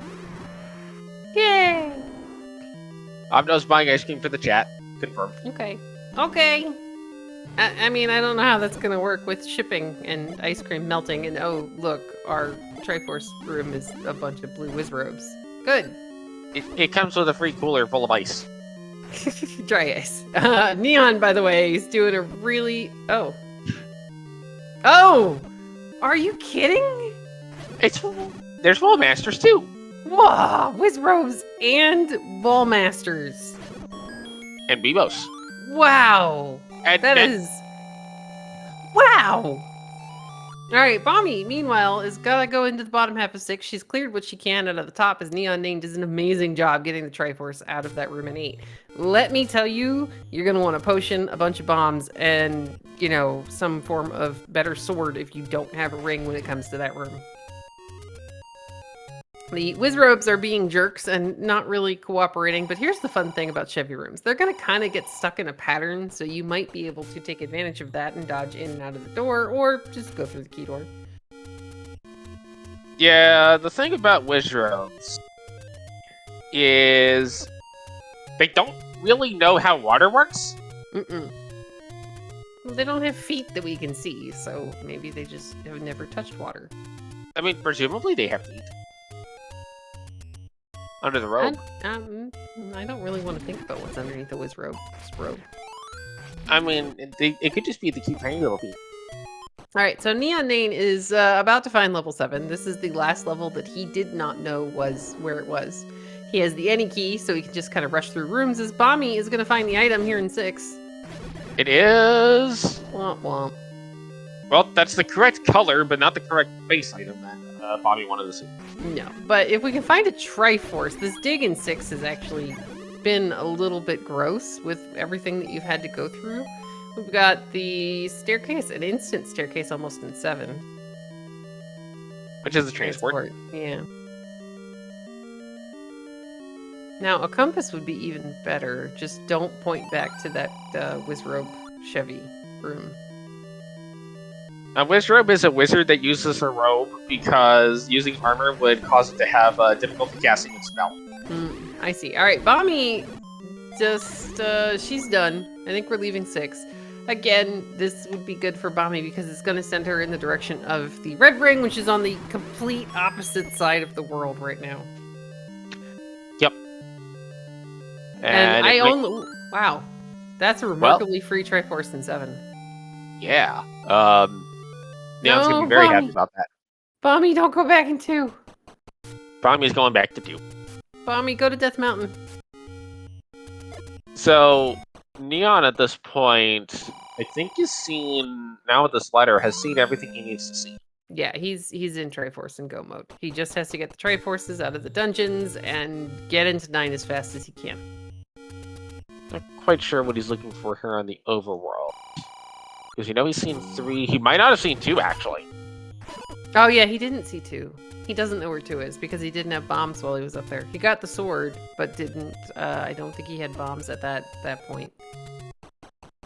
Yay! Opno's buying ice cream for the chat. Confirmed. Okay. I mean, I don't know how that's gonna work with shipping and ice cream melting, and oh, look, our Triforce room is a bunch of blue Wizrobes. Good. It comes with a free cooler full of ice. Dry ice. Neon, by the way, is doing a really... Oh! Are you kidding? There's Wall Masters too. Whoa! Wizrobes and Ballmasters. And Bebos. Wow! That is... Wow! Alright, Bommy, meanwhile, is gotta go into the bottom half of 6. She's cleared what she can out of the top, as Neononane does an amazing job getting the Triforce out of that room in 8. Let me tell you, you're gonna want a potion, a bunch of bombs, and, you know, some form of better sword if you don't have a ring when it comes to that room. The Wizrobes are being jerks and not really cooperating, but here's the fun thing about Chevy rooms. They're going to kind of get stuck in a pattern, so you might be able to take advantage of that and dodge in and out of the door, or just go through the key door. Yeah, the thing about Wizrobes is they don't really know how water works. Well, they don't have feet that we can see, so maybe they just have never touched water. I mean, presumably they have feet. Under the robe. I don't really want to think about what's underneath the Wizrobe. I mean, it could just be the cute tiny little feet. Alright, so Neononane is about to find level 7. This is the last level that he did not know was where it was. He has the any key, so he can just kind of rush through rooms, as Bommy is going to find the item here in 6. It is... Womp womp. Well, that's the correct color, but not the correct base item that Bommy wanted to see. No, but if we can find a Triforce, this dig in 6 has actually been a little bit gross with everything that you've had to go through. We've got the staircase, an instant staircase almost in 7. Which is the transport. Yeah. Now, a compass would be even better. Just don't point back to that Wizrobe Chevy room. A Wizrobe is a wizard that uses a robe because using armor would cause it to have difficulty casting a spell. I see. Alright, Bommy just, she's done. I think we're leaving 6. Again, this would be good for Bommy because it's going to send her in the direction of the red ring, which is on the complete opposite side of the world right now. Yep. And I only... Wow. That's a remarkably free Triforce in 7. Yeah. Neon's going to be very happy about that. Bommy, don't go back in 2. Bommy's going back to 2. Bommy, go to Death Mountain. So, Neon at this point, I think is seen, now with this letter, has seen everything he needs to see. Yeah, he's in Triforce and Go mode. He just has to get the Triforces out of the dungeons and get into 9 as fast as he can. Not quite sure what he's looking for here on the overworld. Because he's seen 3, he might not have seen 2, actually. Oh yeah, he didn't see 2. He doesn't know where 2 is because he didn't have bombs while he was up there. He got the sword, but didn't, I don't think he had bombs at that point.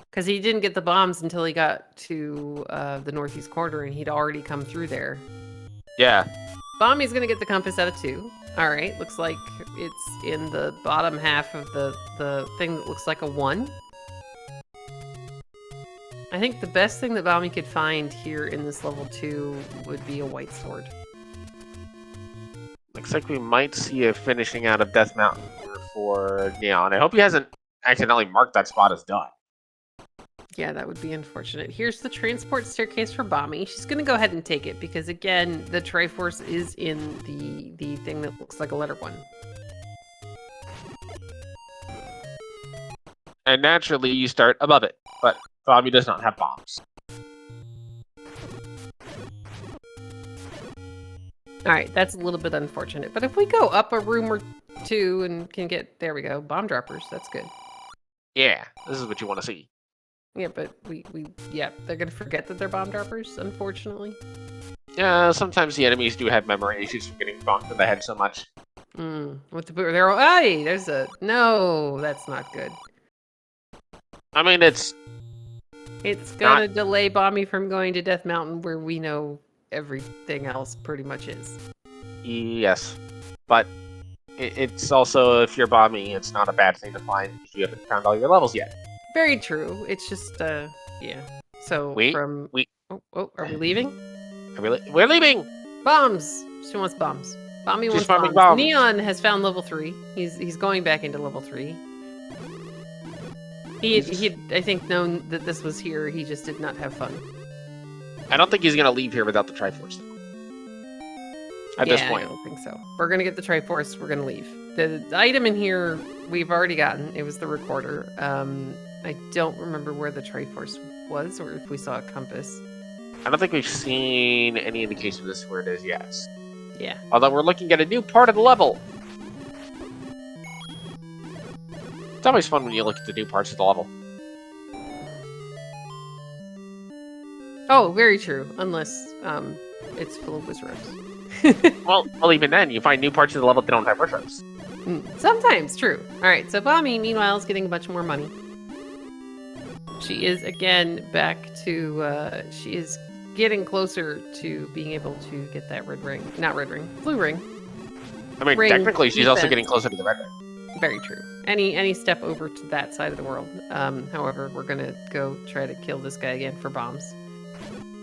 Because he didn't get the bombs until he got to the northeast corner, and he'd already come through there. Yeah. Bommy's gonna get the compass out of 2. Alright, looks like it's in the bottom half of the thing that looks like a 1. I think the best thing that Bommy could find here in this level 2 would be a white sword. Looks like we might see a finishing out of Death Mountain here for Neon. I hope he hasn't accidentally marked that spot as done. Yeah, that would be unfortunate. Here's the transport staircase for Bommy. She's going to go ahead and take it because, again, the Triforce is in the thing that looks like a letter 1. And naturally, you start above it, but Bommy does not have bombs. Alright, that's a little bit unfortunate. But if we go up a room or 2 and can get... There we go. Bomb droppers. That's good. Yeah, this is what you want to see. Yeah, but yeah, they're gonna forget that they're bomb droppers, unfortunately. Yeah, sometimes the enemies do have memory issues from getting bonked in the head so much. With the they're hey, there's a no, that's not good. I mean, it's gonna delay Bommy from going to Death Mountain, where we know everything else pretty much is. Yes, but it's also, if you're Bommy, it's not a bad thing to find if you haven't found all your levels yet. Very true. It's just, yeah. So, Oh, are we leaving? We're leaving! Bombs! She wants bombs. Bommy wants bombs. Neon has found level 3. He's going back into level 3. He had, I think, known that this was here. He just did not have fun. I don't think he's going to leave here without the Triforce. At this point. I don't think so. We're going to get the Triforce. We're going to leave. The item in here, we've already gotten. It was the recorder. I don't remember where the Triforce was, or if we saw a compass. I don't think we've seen any indication of this where it is yet. Yeah. Although we're looking at a new part of the level. It's always fun when you look at the new parts of the level. Oh, very true. Unless it's full of wizards. well, even then, you find new parts of the level that don't have wizards. Sometimes, true. Alright, so Bommy, meanwhile, is getting a bunch more money. She is, again, back to, she is getting closer to being able to get that red ring. Not red ring, blue ring. I mean, technically, she's also getting closer to the red ring. Very true. Any step over to that side of the world. However, we're gonna go try to kill this guy again for bombs.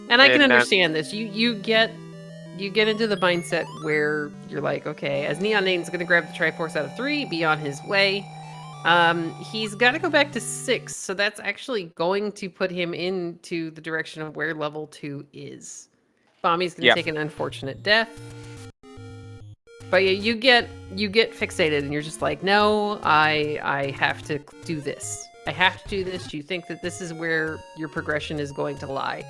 And I can understand this. You get into the mindset where you're like, okay, as Neononane's gonna grab the Triforce out of 3, be on his way. He's got to go back to 6, so that's actually going to put him into the direction of where level 2 is. Bommy's going to take an unfortunate death. But yeah, you get fixated, and you're just like, no, I have to do this. I have to do this. You think that this is where your progression is going to lie.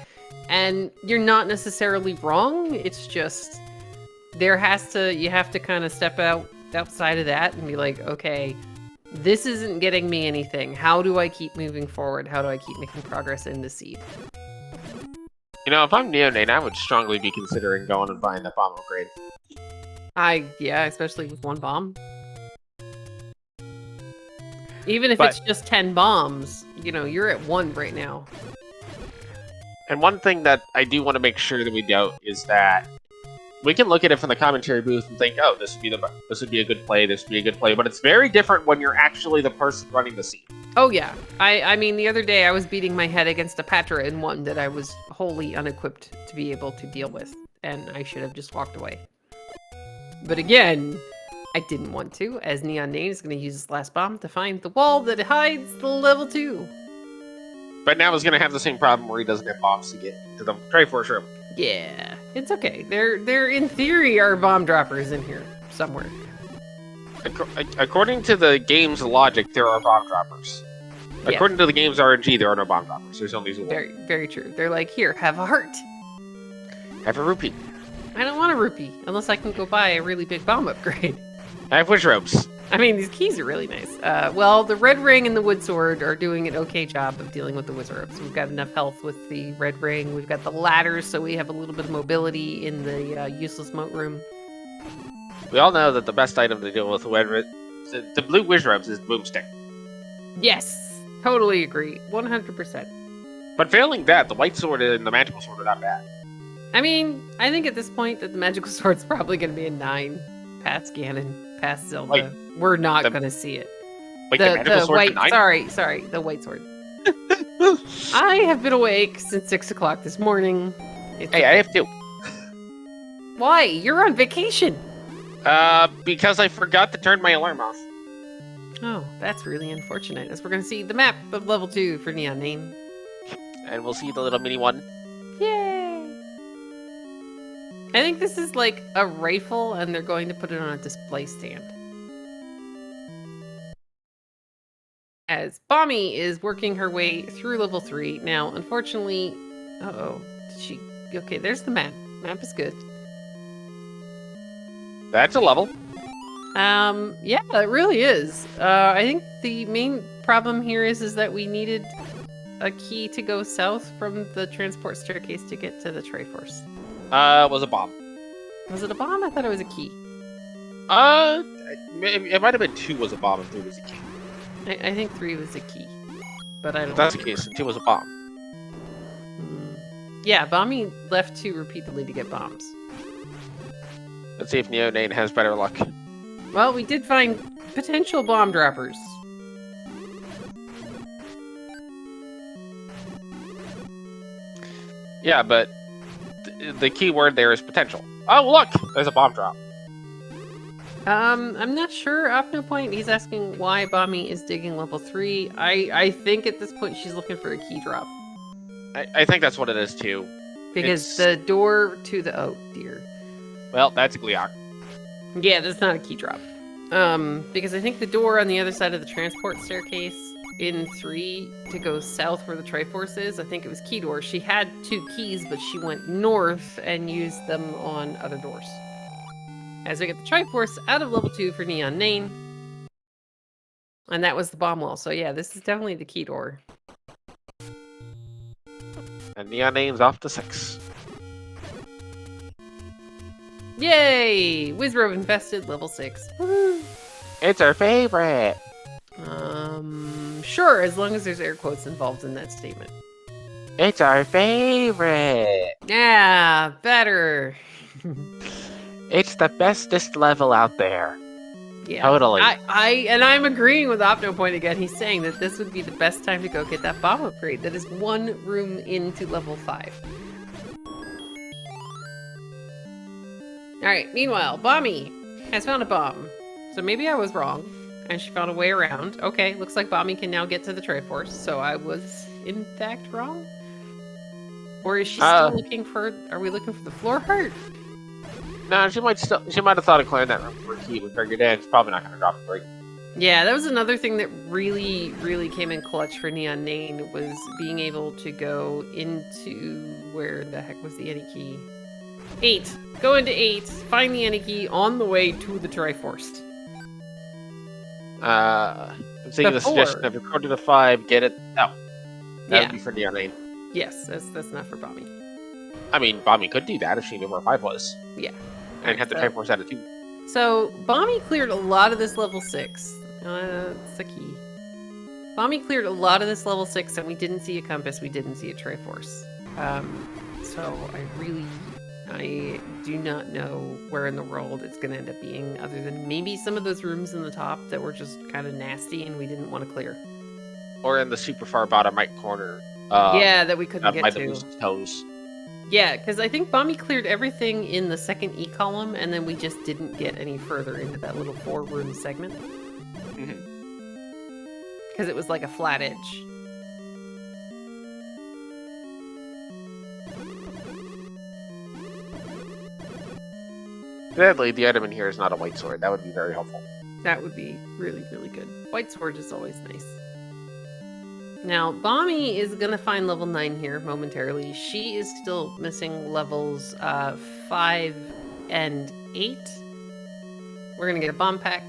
And you're not necessarily wrong. It's just, you have to kind of step outside of that and be like, okay, this isn't getting me anything. How do I keep moving forward? How do I keep making progress in the seed? You know, if I'm Neononane, I would strongly be considering going and buying that bomb upgrade. Yeah, especially with 1 bomb. Even if it's just 10 bombs, you're at 1 right now. And one thing that I do want to make sure that we note is that we can look at it from the commentary booth and think, oh, this would be a good play, this would be a good play, but it's very different when you're actually the person running the scene. Oh yeah. I mean, the other day I was beating my head against a Patra in one that I was wholly unequipped to be able to deal with, and I should have just walked away. But again, I didn't want to, as Neononane is going to use his last bomb to find the wall that hides the level 2. But now he's going to have the same problem where he doesn't have bombs to get to the Triforce room. Yeah, it's okay. There in theory are bomb droppers in here somewhere. According to the game's logic, there are bomb droppers. Yeah. According to the game's RNG, there are no bomb droppers. There's only Zool. Very, very true. They're like, here, have a heart. Have a rupee. I don't want a rupee unless I can go buy a really big bomb upgrade. I have wish ropes. I mean, these keys are really nice. Well, the red ring and the wood sword are doing an okay job of dealing with the wizard ropes. We've got enough health with the red ring. We've got the ladders, so we have a little bit of mobility in the useless moat room. We all know that the best item to deal with the blue wish ropes is boomstick. Yes, totally agree. 100%. But failing that, the white sword and the magical sword are not bad. I mean, I think at this point that the magical sword's probably going to be a 9. Past Ganon, past Zelda. Wait, we're not going to see it. Wait, the magical sword's white, a 9? Sorry, the white sword. I have been awake since 6 o'clock this morning. Hey, I have 2. Why? You're on vacation. Because I forgot to turn my alarm off. Oh, that's really unfortunate. As we're going to see the map of level 2 for Neononane. And we'll see the little mini one. Yay! I think this is like a rifle, and they're going to put it on a display stand. As Bommy is working her way through level 3. Now, unfortunately... Uh-oh. Did she... Okay, there's the map. Map is good. That's a level. Yeah, it really is. I think the main problem here is that we needed a key to go south from the transport staircase to get to the Triforce. It was a bomb. Was it a bomb? I thought it was a key. It might have been 2 was a bomb and 3 was a key. I think 3 was a key, but I don't. If that's the case, 2 was a bomb. Yeah, Bommy left 2 repeatedly to get bombs. Let's see if Neononane has better luck. Well, we did find potential bomb droppers. Yeah, but the key word there is potential. Oh, look! There's a bomb drop. I'm not sure. Up no point. He's asking why Bommy is digging level 3. I think at this point she's looking for a key drop. I think that's what it is, too. Because the door to the... Oh, dear. Well, that's a Gliok. Yeah, that's not a key drop. Because I think the door on the other side of the transport staircase in 3 to go south where the Triforce is, I think it was key door. She had 2 keys, but she went north and used them on other doors. As we get the Triforce out of level 2 for Neononane. And that was the bomb wall. So yeah, this is definitely the key door. And Neononane's off to 6. Yay! Wizrobe infested, level 6. Woo-hoo. It's our favorite! Sure, as long as there's air quotes involved in that statement. It's our favorite! Yeah, better. It's the bestest level out there. Yeah, Totally. I'm agreeing with OpnoPoint again. He's saying that this would be the best time to go get that bomb upgrade. That is 1 room into level 5. Alright, meanwhile, Bommy has found a bomb. So maybe I was wrong, and she found a way around. Okay, looks like Bommy can now get to the Triforce, so I was, in fact, wrong? Or is she still looking for... Are we looking for the floor heart? No, she might have thought of clearing that room for a key. We figured it's probably not going to drop a break. Yeah, that was another thing that really, really came in clutch for Neononane, was being able to go into... Where the heck was the Any key? 8. Go into 8, find the Any key on the way to the Triforce. I'm thinking the suggestion of record to the 5, get it. No. That would be for Neononane. Yes, that's not for Bommy. I mean, Bommy could do that if she knew where 5 was. Yeah. And had the Triforce out of 2. So, Bommy cleared a lot of this level 6. That's a key. Bommy cleared a lot of this level 6, and we didn't see a compass, we didn't see a Triforce. So, I do not know where in the world it's going to end up being, other than maybe some of those rooms in the top that were just kind of nasty and we didn't want to clear. Or in the super far bottom right corner. Yeah, that we couldn't get by to. the boost's toes. Yeah, because I think Bommy cleared everything in the second E column, and then we just didn't get any further into that little 4-room segment. Because it was like a flat edge. Sadly, the item in here is not a white sword. That would be very helpful. That would be really, really good. White sword is always nice. Now, Bommy is going to find level 9 here momentarily. She is still missing levels 5 and 8. We're going to get a bomb pack.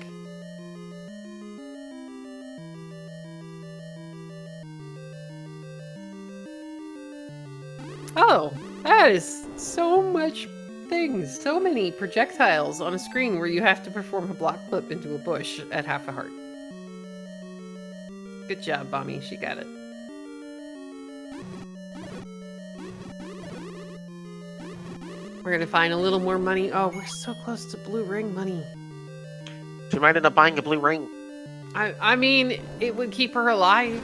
Oh, that is so much things. So many projectiles on a screen where you have to perform a block flip into a bush at half a heart. Good job, Bommy. She got it. We're gonna find a little more money. Oh, we're so close to blue ring money. She might end up buying a blue ring. I mean, it would keep her alive.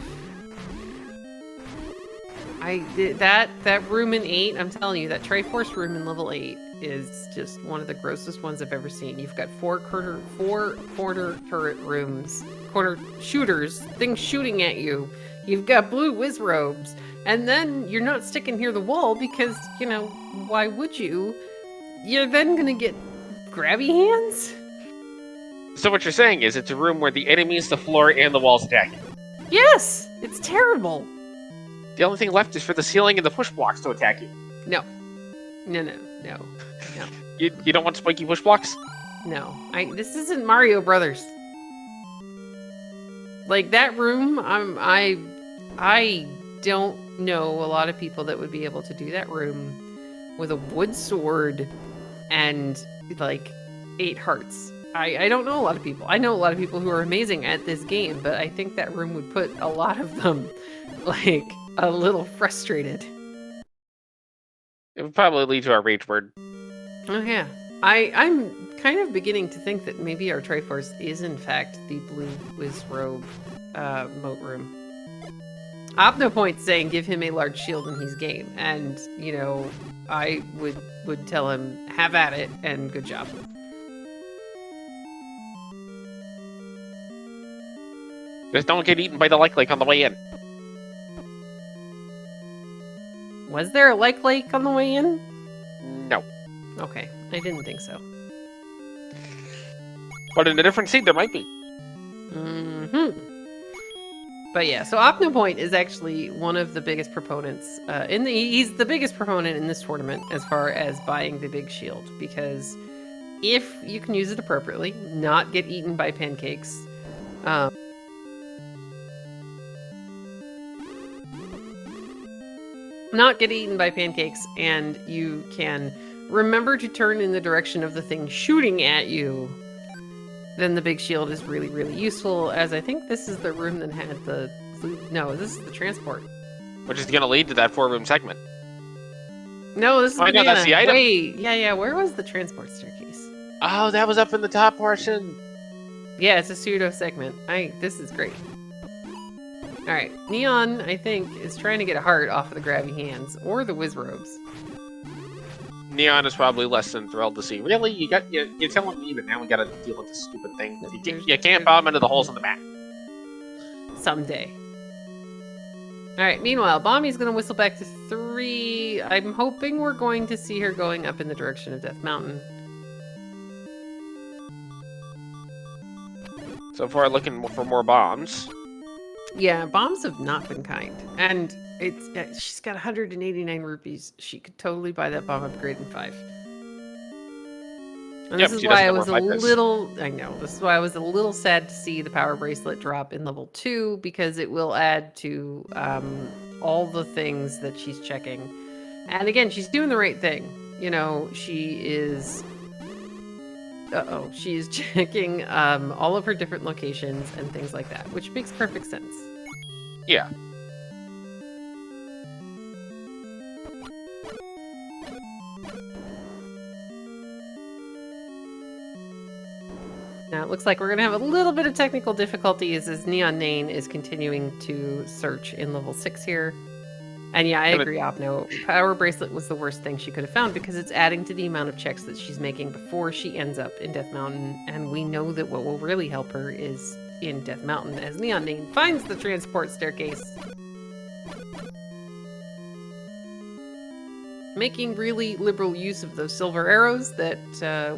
That room in 8, I'm telling you, that Triforce room in level 8 is just one of the grossest ones I've ever seen. You've got four corner turret rooms, corner shooters, things shooting at you. You've got blue whiz robes, and then you're not sticking near the wall because, you know, why would you? You're then gonna get grabby hands? So what you're saying is it's a room where the enemies, the floor, and the walls attack you. Yes! It's terrible! The only thing left is for the ceiling and the push blocks to attack you. No. No. You don't want spiky push blocks? No. This isn't Mario Brothers. Like, that room, I don't know a lot of people that would be able to do that room with a wood sword and, like, 8 hearts. I don't know a lot of people. I know a lot of people who are amazing at this game, but I think that room would put a lot of them, like, a little frustrated. It would probably lead to our rage word. Oh, yeah. I'm kind of beginning to think that maybe our Triforce is, in fact, the blue whiz robe moat room. Opnopoint's saying give him a large shield and he's game. And, you know, I would tell him, have at it, and good job. Just don't get eaten by the like on the way in. Was there a like on the way in? No. Okay, I didn't think so. But in a different seed, there might be. Mm-hmm. But yeah, so Opnopoint is actually one of the biggest proponents. He's the biggest proponent in this tournament as far as buying the big shield, because if you can use it appropriately, not get eaten by pancakes, and you can remember to turn in the direction of the thing shooting at you, then the big shield is really, really useful, as I think this is the room that had the... No, this is the transport. Which is going to lead to that 4-room segment. No, this is I know, that's the item. Wait, yeah, where was the transport staircase? Oh, that was up in the top portion. Yeah, it's a pseudo segment. This is great. Alright, Neon, I think, is trying to get a heart off of the grabby hands, or the whiz robes. Neon is probably less than thrilled to see. Really? You're telling me that now we gotta deal with this stupid thing? You can't bomb into the holes in the map. Someday. Alright, meanwhile, Bommy's gonna whistle back to 3. I'm hoping we're going to see her going up in the direction of Death Mountain. So far, looking for more bombs. Yeah, bombs have not been kind. And she's got 189 rupees. She could totally buy that bomb upgrade in 5. And this is why I was a little... I know. This is why I was a little sad to see the power bracelet drop in level 2, because it will add to all the things that she's checking. And again, she's doing the right thing. You know, she is... she's checking all of her different locations and things like that, which makes perfect sense. Yeah. Now it looks like we're going to have a little bit of technical difficulties as Neononane is continuing to search in level 6 here. And yeah, I agree, Opno. Power Bracelet was the worst thing she could have found because it's adding to the amount of checks that she's making before she ends up in Death Mountain. And we know that what will really help her is in Death Mountain as Neononane finds the transport staircase. making really liberal use of those silver arrows that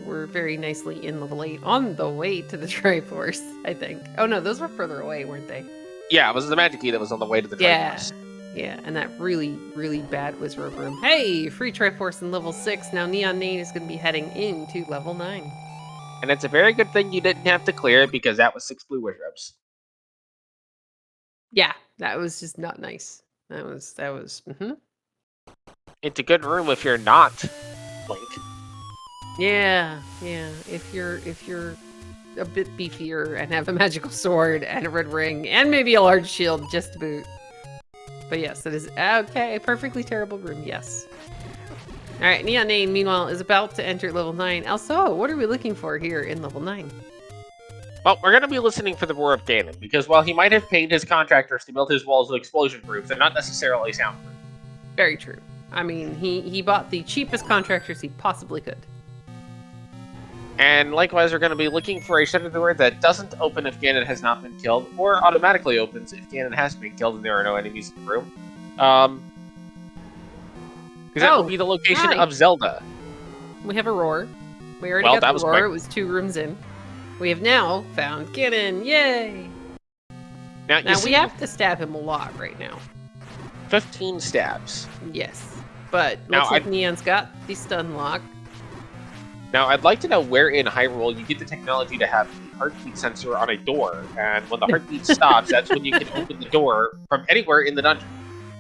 were very nicely in level 8 on the way to the Triforce, I think. Oh no, those were further away, weren't they? Yeah, it was the magic key that was on the way to the Triforce. Yeah, and that really, really bad Wizard room. Hey, free Triforce in level 6. Now Neononane is going to be heading into level 9. And it's a very good thing you didn't have to clear it because that was 6 blue wizards. Yeah, that was just not nice. That was. It's a good room if you're not Link. Yeah. If you're a bit beefier and have a magical sword and a red ring and maybe a large shield just to boot. But yes, it is okay. A perfectly terrible room. Yes. All right. Neononane, meanwhile, is about to enter level 9. Also, what are we looking for here in level 9? Well, we're going to be listening for the roar of Ganon, because while he might have paid his contractors to build his walls with explosion-proof, they're not necessarily soundproof. Very true. I mean, he bought the cheapest contractors he possibly could. And likewise, we're going to be looking for a shutter door that doesn't open if Ganon has not been killed, or automatically opens if Ganon has been killed and there are no enemies in the room. Because that will be the location of Zelda. We have a roar. We already got the roar. It was 2 rooms in. We have now found Ganon. Yay! Now we have to stab him a lot right now. 15 stabs. Yes. But looks like Neon's got the stun lock. Now, I'd like to know where in Hyrule you get the technology to have the heartbeat sensor on a door, and when the heartbeat stops, that's when you can open the door from anywhere in the dungeon.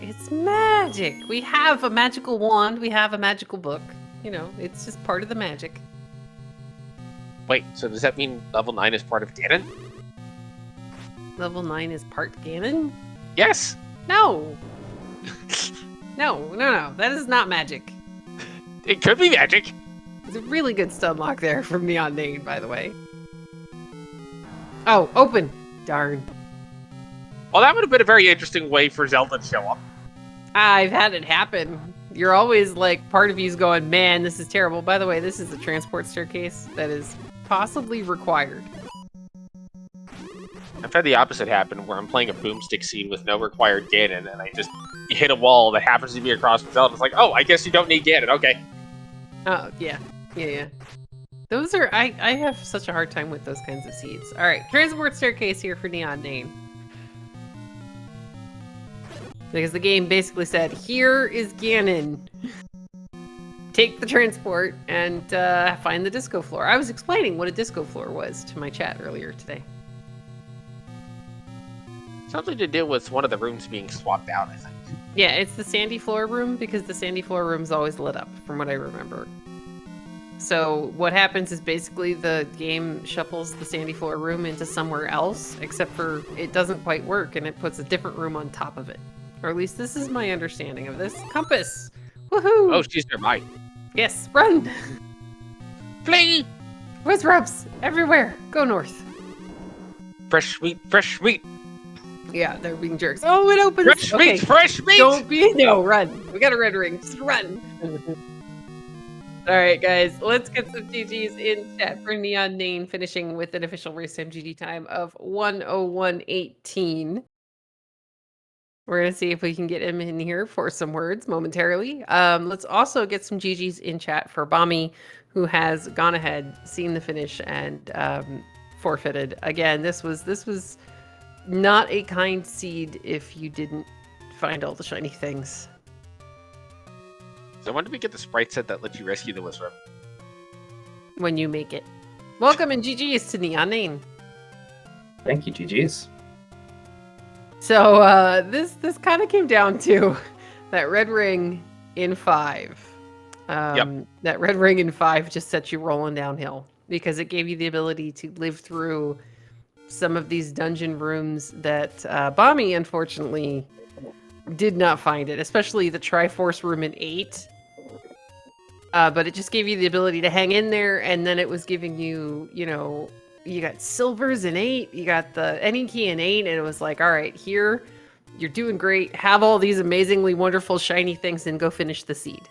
It's magic! We have a magical wand, we have a magical book. You know, it's just part of the magic. Wait, so does that mean level 9 is part of Ganon? Level 9 is part Ganon? Yes! No! No. That is not magic. It could be magic. It's a really good stun lock there from Neononane, by the way. Oh, open! Darn. Well, that would have been a very interesting way for Zelda to show up. I've had it happen. You're always like, part of you's going, man, this is terrible. By the way, this is a transport staircase that is possibly required. I've had the opposite happen, where I'm playing a boomstick scene with no required Ganon, and I just hit a wall that happens to be across from Zelda. It's like, oh, I guess you don't need Ganon, okay. Oh, yeah. Those are, I have such a hard time with those kinds of seeds. Alright, transport staircase here for Neononane. Because the game basically said, here is Ganon. Take the transport and find the disco floor. I was explaining what a disco floor was to my chat earlier today. Something to do with one of the rooms being swapped out, I think. Yeah, it's the sandy floor room, because the sandy floor room's always lit up, from what I remember. So what happens is basically the game shuffles the sandy floor room into somewhere else, except for it doesn't quite work, and it puts a different room on top of it. Or at least this is my understanding of this. Compass! Woohoo! Oh, she's nearby. Yes, run! Flee! Where's Rubs? Everywhere! Go north. Fresh meat, fresh meat! Yeah, they're being jerks. Oh, it opens! Fresh meat, fresh meat! Don't be... No, run! We got a red ring. Just run! Alright, guys. Let's get some GGs in chat for Neononane, finishing with an official race time GG time of 1:01:18. We're going to see if we can get him in here for some words momentarily. Let's also get some GGs in chat for Bommy, who has gone ahead, seen the finish, and forfeited. Again, this was not a kind seed if you didn't find all the shiny things. So when did we get the sprite set that lets you rescue the Wizard? When you make it. Welcome and GGs to Neononane. Thank you, GGs. So this kind of came down to that red ring in 5. Yep. That red ring in 5 just set you rolling downhill because it gave you the ability to live through some of these dungeon rooms that Bommy, unfortunately, did not find it, especially the Triforce room in 8. But it just gave you the ability to hang in there, and then it was giving you, you know, you got silvers in 8, you got the any key in 8, and it was like, all right, here, you're doing great. Have all these amazingly wonderful shiny things and go finish the seed.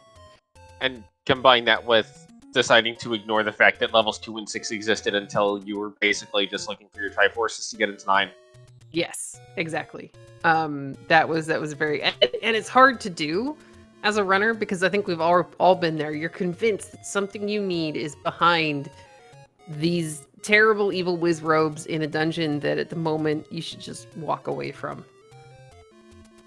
And combine that with deciding to ignore the fact that levels 2 and 6 existed until you were basically just looking for your Triforces to get into 9. Yes, exactly. That was very, and it's hard to do. as a runner, because I think we've all been there. You're convinced that something you need is behind these terrible evil whiz robes in a dungeon that at the moment you should just walk away from.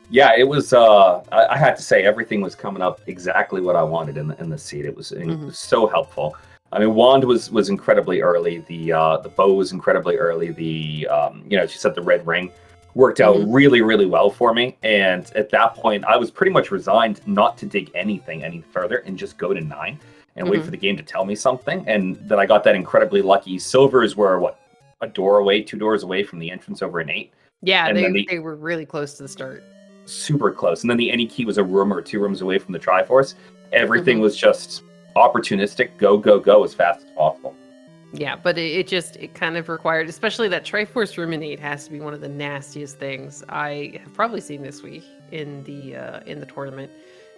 Yeah, it was. I had to say everything was coming up exactly what I wanted in the seed. It was so helpful. I mean, wand was incredibly early. The bow was incredibly early. The as you said, the red ring worked out really, really well for me. And at that point, I was pretty much resigned not to dig anything any further and just go to 9 and wait for the game to tell me something. And then I got that incredibly lucky. Silvers were a door away, 2 doors away from the entrance over an 8. Yeah, and they were really close to the start. Super close. And then the any key was a room or 2 rooms away from the Triforce. Everything was just opportunistic, go as fast as possible. Yeah, but it kind of required, especially that Triforce room in 8 has to be one of the nastiest things I have probably seen this week in the tournament.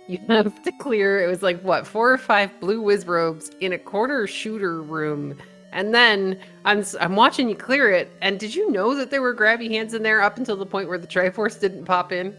You have to clear, it was like, 4 or 5 blue whiz robes in a corner shooter room. And then I'm watching you clear it, and did you know that there were grabby hands in there up until the point where the Triforce didn't pop in?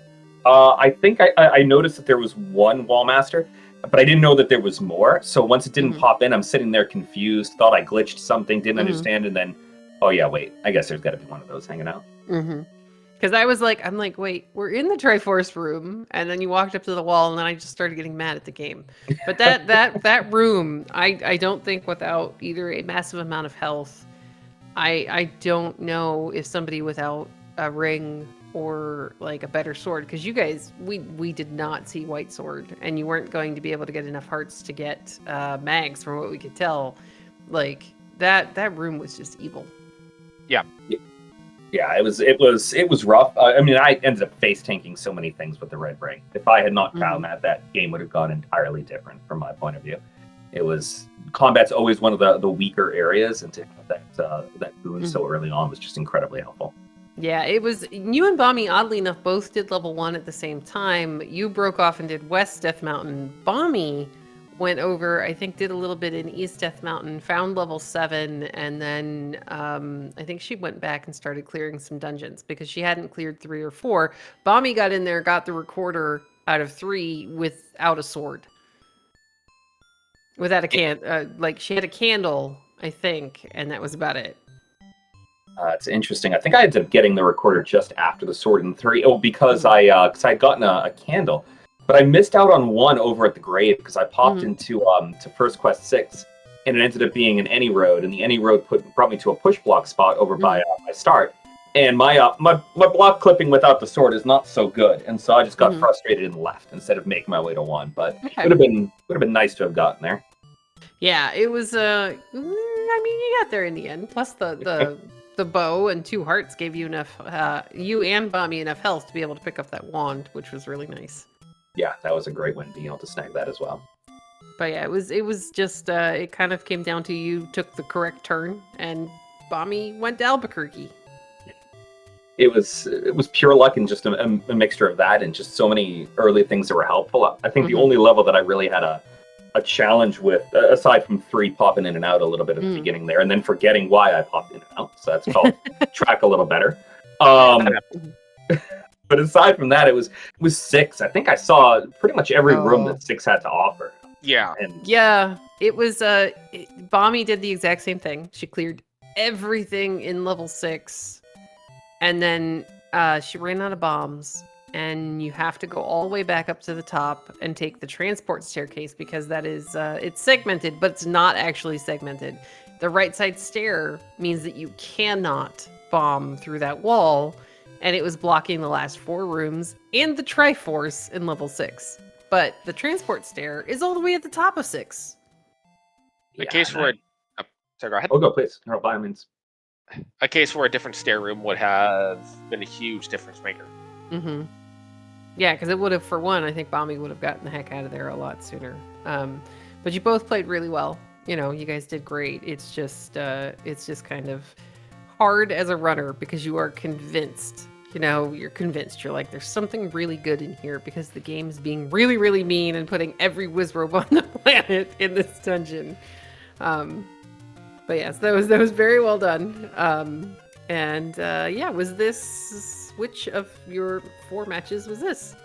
I think I noticed that there was one Wallmaster, but I didn't know that there was more. So once it didn't pop in, I'm sitting there confused, thought I glitched something, didn't understand, and then, oh yeah, wait, I guess there's got to be one of those hanging out. Because I'm like, wait, we're in the Triforce room, and then you walked up to the wall, and then I just started getting mad at the game. But that room, I don't think without either a massive amount of health, I don't know if somebody without a ring or like a better sword, because you guys, we did not see white sword, and you weren't going to be able to get enough hearts to get mags from what we could tell. Like that room was just evil. Yeah, it was rough. I mean, I ended up face tanking so many things with the red ring. If I had not found that game would have gone entirely different from my point of view. It was combat's always one of the weaker areas, and to have that boon so early on was just incredibly helpful. Yeah, it was, you and Bommy, oddly enough, both did level 1 at the same time. You broke off and did West Death Mountain. Bommy went over, I think, did a little bit in East Death Mountain, found level 7, and then I think she went back and started clearing some dungeons because she hadn't cleared 3 or 4. Bommy got in there, got the recorder out of 3 without a sword. Without a like she had a candle, I think, and that was about it. It's interesting. I think I ended up getting the recorder just after the sword in 3. Oh, because I had gotten a candle, but I missed out on 1 over at the grave because I popped into to First Quest 6, and it ended up being an any road, and the any road brought me to a push block spot over by my start, and my block clipping without the sword is not so good, and so I just got frustrated and left instead of making my way to 1. But it would have been nice to have gotten there. Yeah, it was. I mean, you got there in the end. Plus the bow and 2 hearts gave you enough, you and Bommy enough health to be able to pick up that wand, which was really nice. Yeah, that was a great win, being able to snag that as well. But yeah, it was just, it kind of came down to you took the correct turn, and Bommy went to Albuquerque. It was pure luck and just a mixture of that and just so many early things that were helpful. I think the only level that I really had a challenge with, aside from 3 popping in and out a little bit at the beginning there, and then forgetting why I popped in and out. So that's called track a little better. But aside from that, it was 6. I think I saw pretty much every room that 6 had to offer. Yeah. Yeah, it was, Bommy did the exact same thing. She cleared everything in level 6, and then she ran out of bombs. And you have to go all the way back up to the top and take the transport staircase because that is, it's segmented, but it's not actually segmented. The right side stair means that you cannot bomb through that wall, and it was blocking the last 4 rooms and the Triforce in level 6. But the transport stair is all the way at the top of 6. A case where, sorry, go ahead. Oh, go please. No, by all means. A case where a different stair room would have been a huge difference maker. Yeah, because it would have, for one, I think Bommy would have gotten the heck out of there a lot sooner. But you both played really well. You know, you guys did great. It's just kind of hard as a runner because you are convinced. You know, you're convinced. You're like, there's something really good in here because the game's being really, really mean and putting every wizrobe on the planet in this dungeon. But yes, that was very well done. Yeah, was this... Which of your 4 matches was this?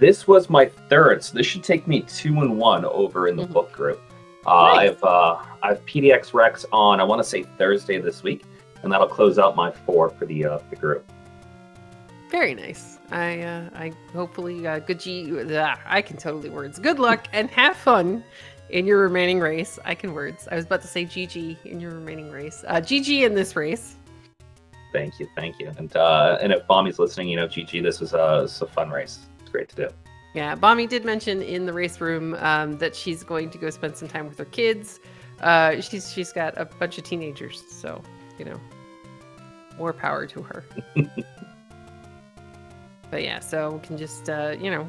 This was my third, so this should take me 2-1 over in the book group. Nice. I have PDX Rex on, I want to say Thursday this week, and that'll close out my 4 for the group. Very nice. I hopefully I can totally words. Good luck and have fun in your remaining race. I can words. I was about to say GG in your remaining race. GG in this race. Thank you. And if Bommy's listening, GG, this was a fun race. It's great to do. Yeah, Bommy did mention in the race room that she's going to go spend some time with her kids. She's got a bunch of teenagers, so more power to her. But yeah, so we can just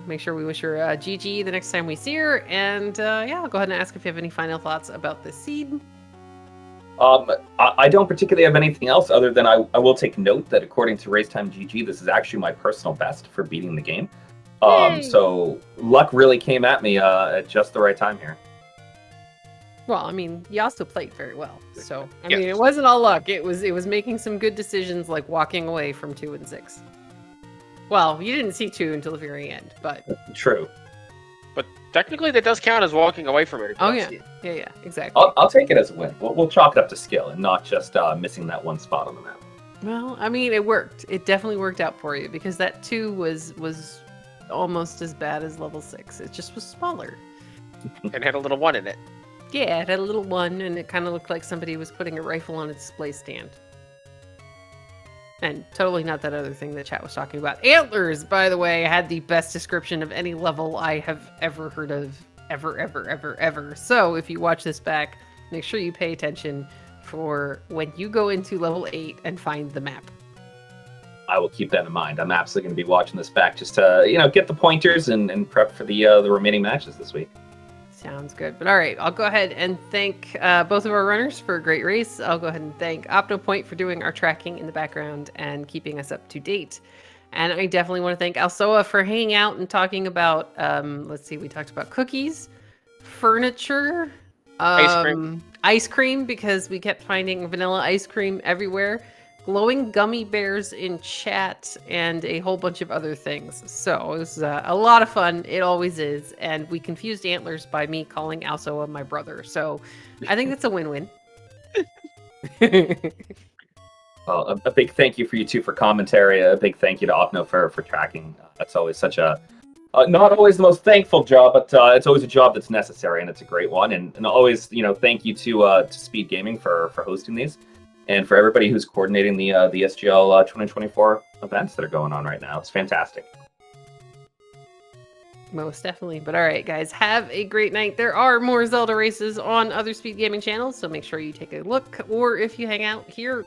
make sure we wish her GG the next time we see her, and I'll go ahead and ask if you have any final thoughts about this seed. I don't particularly have anything else other than I will take note that according to Racetime GG, this is actually my personal best for beating the game. So luck really came at me at just the right time here. Well, I mean, you also played very well. So I mean, it wasn't all luck. It was making some good decisions, like walking away from 2 and 6. Well, you didn't see 2 until the very end, but true. But technically, that does count as walking away from it. Oh yeah, exactly. I'll take it as a win. We'll chalk it up to skill and not just missing that one spot on the map. Well, I mean, it worked. It definitely worked out for you because that 2 was almost as bad as level 6. It just was smaller. And had a little 1 in it. Yeah, it had a little 1, and it kind of looked like somebody was putting a rifle on a display stand. And totally not that other thing that chat was talking about. Antlers, by the way, had the best description of any level I have ever heard of. Ever. So if you watch this back, make sure you pay attention for when you go into level 8 and find the map. I will keep that in mind. I'm absolutely going to be watching this back just to, get the pointers and prep for the remaining matches this week. Sounds good. But all right, I'll go ahead and thank both of our runners for a great race. I'll go ahead and thank OpnoPoint for doing our tracking in the background and keeping us up to date. And I definitely want to thank Alsoa for hanging out and talking about, let's see, we talked about cookies, furniture, ice cream, because we kept finding vanilla ice cream everywhere, glowing gummy bears in chat, and a whole bunch of other things. So it was a lot of fun. It always is. And we confused Antlers by me calling Alsoa my brother. So I think that's a win-win. Well, a big thank you for you two for commentary. A big thank you to Opno for tracking. That's always such a not always the most thankful job, but it's always a job that's necessary, and it's a great one. And always, thank you to Speedgaming for hosting these, and for everybody who's coordinating the SGL 2024 events that are going on right now. It's fantastic. Most definitely. But all right, guys, have a great night. There are more Zelda races on other Speedgaming channels, so make sure you take a look, or if you hang out here